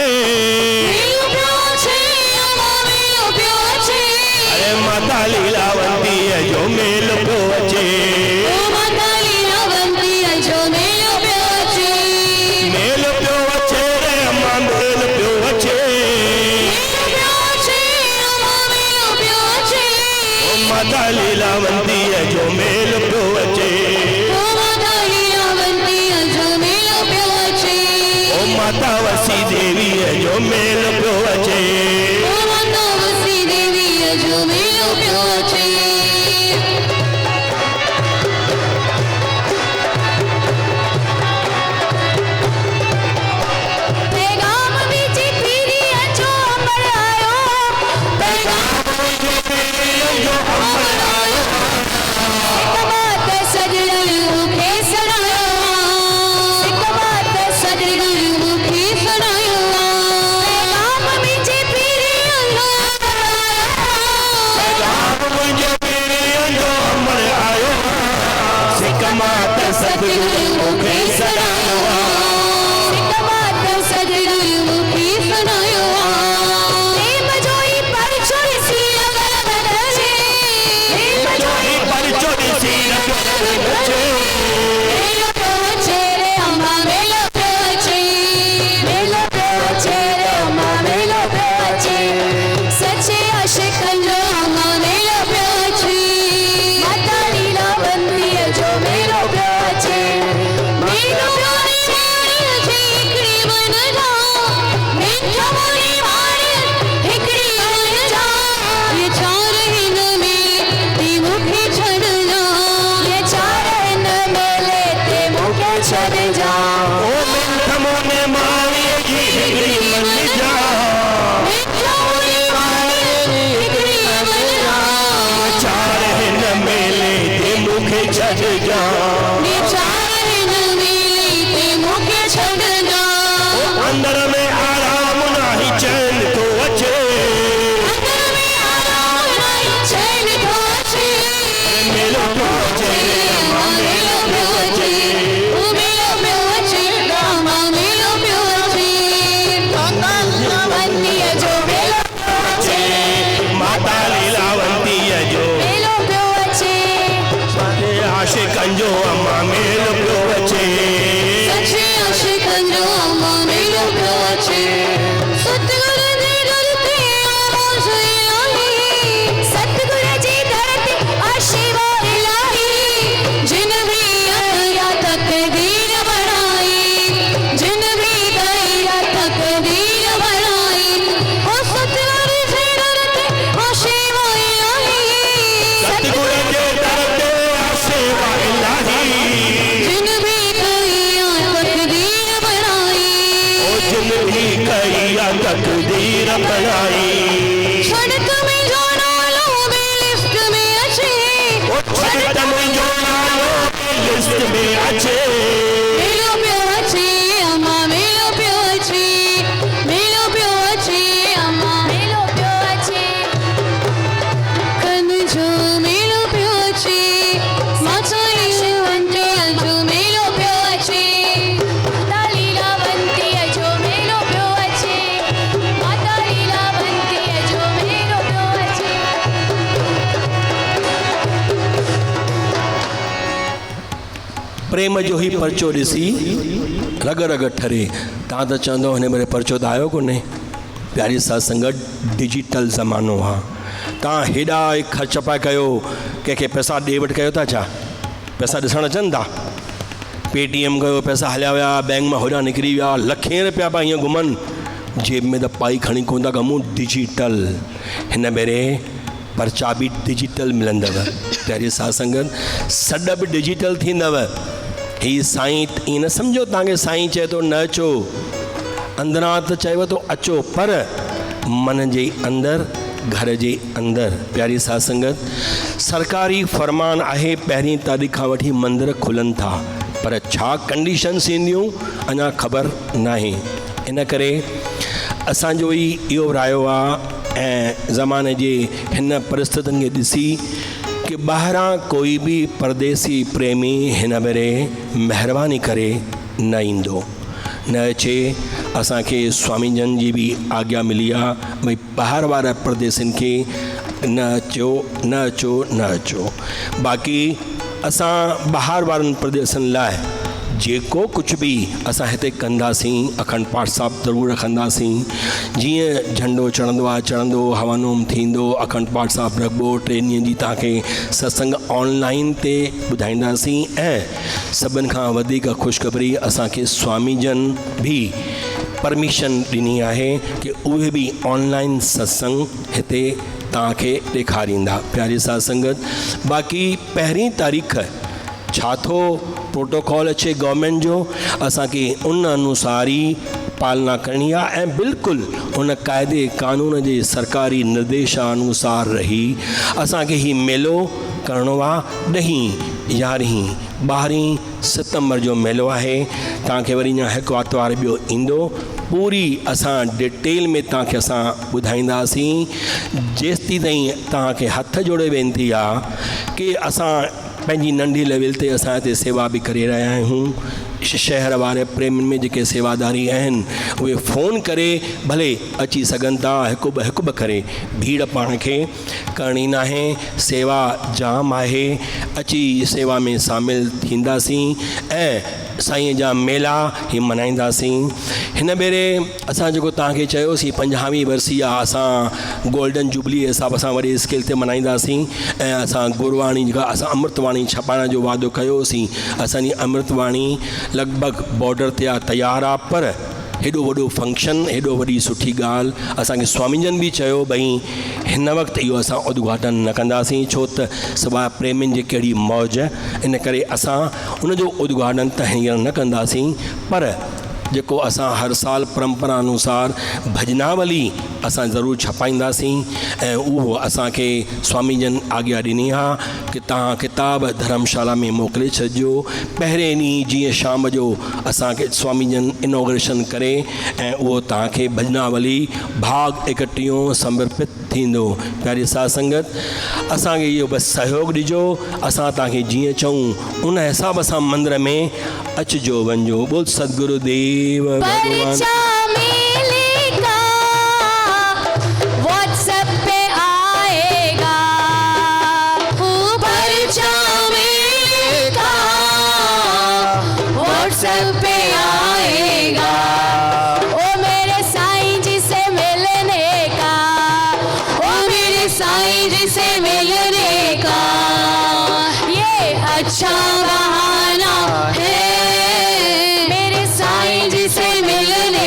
अरे माता लीलावंती जो मेलो पियो अचे। मेलो पियो अचे रे अम्मा मेलो पियो अचे। ओ माता लीलावंती जो मेलो पियो अचे। माता वसी देवी जो मेल पियो अचे। माता वसी देवी जो मेल पियो अचे। पैगाम बीच फिरी अचो अमर आयो। पैगाम बीच फिरी अचो अमर आयो। एक बात सजल मुखे सरायो। एक बात सजल अंदर में आराम नहीं चैन तो अचे। मेलो पियो अचे। अचे मेलो पियो अचे अम्मा मेलो पियो अचे मेलो पियो अचे अम्मा मेलो पियो अचे कन जो मेलो पियो अचे माता लीलावंती जो मेलो पियो अचे माता लीलावंती जो मेलो पियो अचे माता लीलावंती जो मेलो पियो अचे प्रेम जो ही परचो ॾिसी रग रग ठरे। तव्हां त चवंदो हिन भेरे परचो त आयो कोन्हे। प्यारी साध संगत डिजिटल ज़मानो आहे। तव्हां हेॾा ख़र्च पिया कयो, कंहिंखे पैसा ॾे वठि कयो था छा? पैसा ॾिसणु अचनि था? पेटीएम कयो, पैसा हलिया विया, बैंक मां होॾां निकिरी विया, लखे रुपया पिया हीअं घुमनि, जेब में त पाई खणी कोन था घुमूं। डिजिटल हिन भेरे पर्चा बि डिजिटल मिलंदव। प्यारी साध संगत सॾ बि डिजिटल थींदव। ही साईं ईअं न सम्झो तव्हांखे साईं चए थो न अचो, अंदरां त चएव थो अचो, पर मन जे अंदरि घर जे अंदरि। प्यारी साध संगत सरकारी फरमान आहे 1 तारीख़ खां वठी मंदिर खुलनि था, पर छा कंडीशन्स ईंदियूं अञा ख़बर नाहे। इन करे असांजो ई इहो रायो आहे ऐं ज़माने जे हिन परिस्थितियुनि खे ॾिसी कि ॿाहिरां कोई बि परदेसी प्रेमी हिन भेरे महिरबानी करे न ईंदो, न अचे। असांखे स्वामी जन जी बि आज्ञा मिली आहे भई ॿाहिरि वारा परदेसियुनि खे न अचो न अचो न अचो। बाक़ी असां ॿाहिरि वारनि परदेसनि लाइ जेको कुझु बि असां हिते कंदासीं, अखंड पाठ साहिबु ज़रूरु रखंदासीं। जीअं झंडो चढ़ंदो आहे चढ़ंदो, हवनोम थींदो, अखंड पाठ साहिबु रखिबो। 3 ॾींहंनि जी तव्हांखे सत्संग ऑनलाइन ते ॿुधाईंदासीं। ऐं सभिनि खां वधीक ख़ुशख़बरी असांखे स्वामी जन बि परमिशन ॾिनी आहे कि उहे बि ऑनलाइन सत्संग हिते तव्हांखे ॾेखारींदा। प्यारी साध संगत बाक़ी 1 तारीख़ छा थो प्रोटोकॉल अचे गवर्नमेंट जो, असांखे उन अनुसार ई पालना करणी आहे ऐं बिल्कुलु उन क़ाइदे कानून जे सरकारी निर्देशानुसार रही असांखे ही मेलो करिणो आहे। 10, 11, 12 सितंबर जो मेलो आहे। तव्हांखे वरी अञा हिकु आर्तवार ॿियो ईंदो, पूरी असां डिटेल में तव्हांखे असां ॿुधाईंदासीं। जेसीं ताईं तव्हांखे हथ जोड़े वेनिती आहे कि असां पंहिंजी नंढी लेवल ते असां हिते सेवा बि करे रहिया आहियूं। शहर वारे प्रेमियुनि में जेके सेवादारी आहिनि उहे फ़ोन करे भले अची सघनि था, हिकु ॿ करे। भीड़ पाण खे करणी न आहे, सेवा जाम आहे। अची सेवा में शामिल थींदासीं ऐं साईं जा मेला ही मल्हाईंदासीं। हिन भेरे असां जेको तव्हांखे चयोसीं 50वीं वर्सी आहे, असां गोल्डन जुबली हिसाब सां वॾे स्केल ते मल्हाईंदासीं। ऐं असां गुरवाणी जेका असां अमृतवाणी छपाइण जो वादो कयोसीं, असांजी अमृतवाणी लॻभॻि बॉर्डर ते आहे, तयारु आहे। पर हेॾो वॾो फंक्शन, हेॾो वॾी सुठी ॻाल्हि असांखे स्वामी जन बि चयो भई हिन वक़्तु इहो असां उद्घाटन न कंदासीं, छो त सवाइ प्रेमियुनि जी कहिड़ी मौज। इन करे असां उनजो उद्घाटन त हींअर न कंदासीं, पर जेको असां हर साल परंपरा अनुसार भजनावली असां ज़रूरु छपाईंदासीं। ऐं उहो असांखे स्वामी जन आज्ञा ॾिनी आहे कि तव्हां किताब धर्मशाला में मोकिले छॾिजो। पहिरें ॾींहुं जीअं शाम जो असांखे स्वामी जन इनॉग्रेशन करे ऐं उहो तव्हांखे भजनावली भाग 31 समर्पित थींदो। प्यारी साध संगत असांखे इहो बसि सहयोग ॾिजो, असां तव्हांखे जीअं चऊं उन हिसाब सां मंदर में अचिजो वञिजो। बोल सदगुरुदेव भगवान। व्हाट्सएप पे आएगा पर्चा मिलने का, व्हाट्सएप पे आएगा ओ मेरे साईं जी से मिलने का, ओ मेरे साईं जी से मिलने का। ये अच्छा बहाना है मेरे साईं जी से मिलने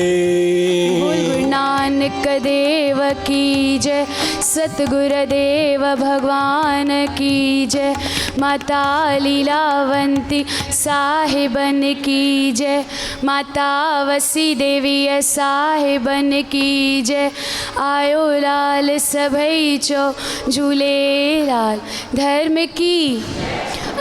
नानक देव की जय, सतगुरुदेव भगवान की जय, माता लीलावंती साहिबन की जय, माता वसी देवी साहिबन की जय। आयो लाल सभई चो झूले लाल, धर्म की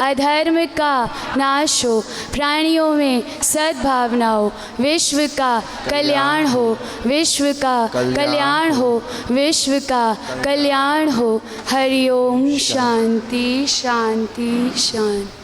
अधर्म का नाश हो, प्राणियों में सद्भावना हो, विश्व का कल्याण हो, विश्व का कल्याण हो, विश्व का कल्याण हो। हरि ओम। शांति शांति शांति।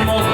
Much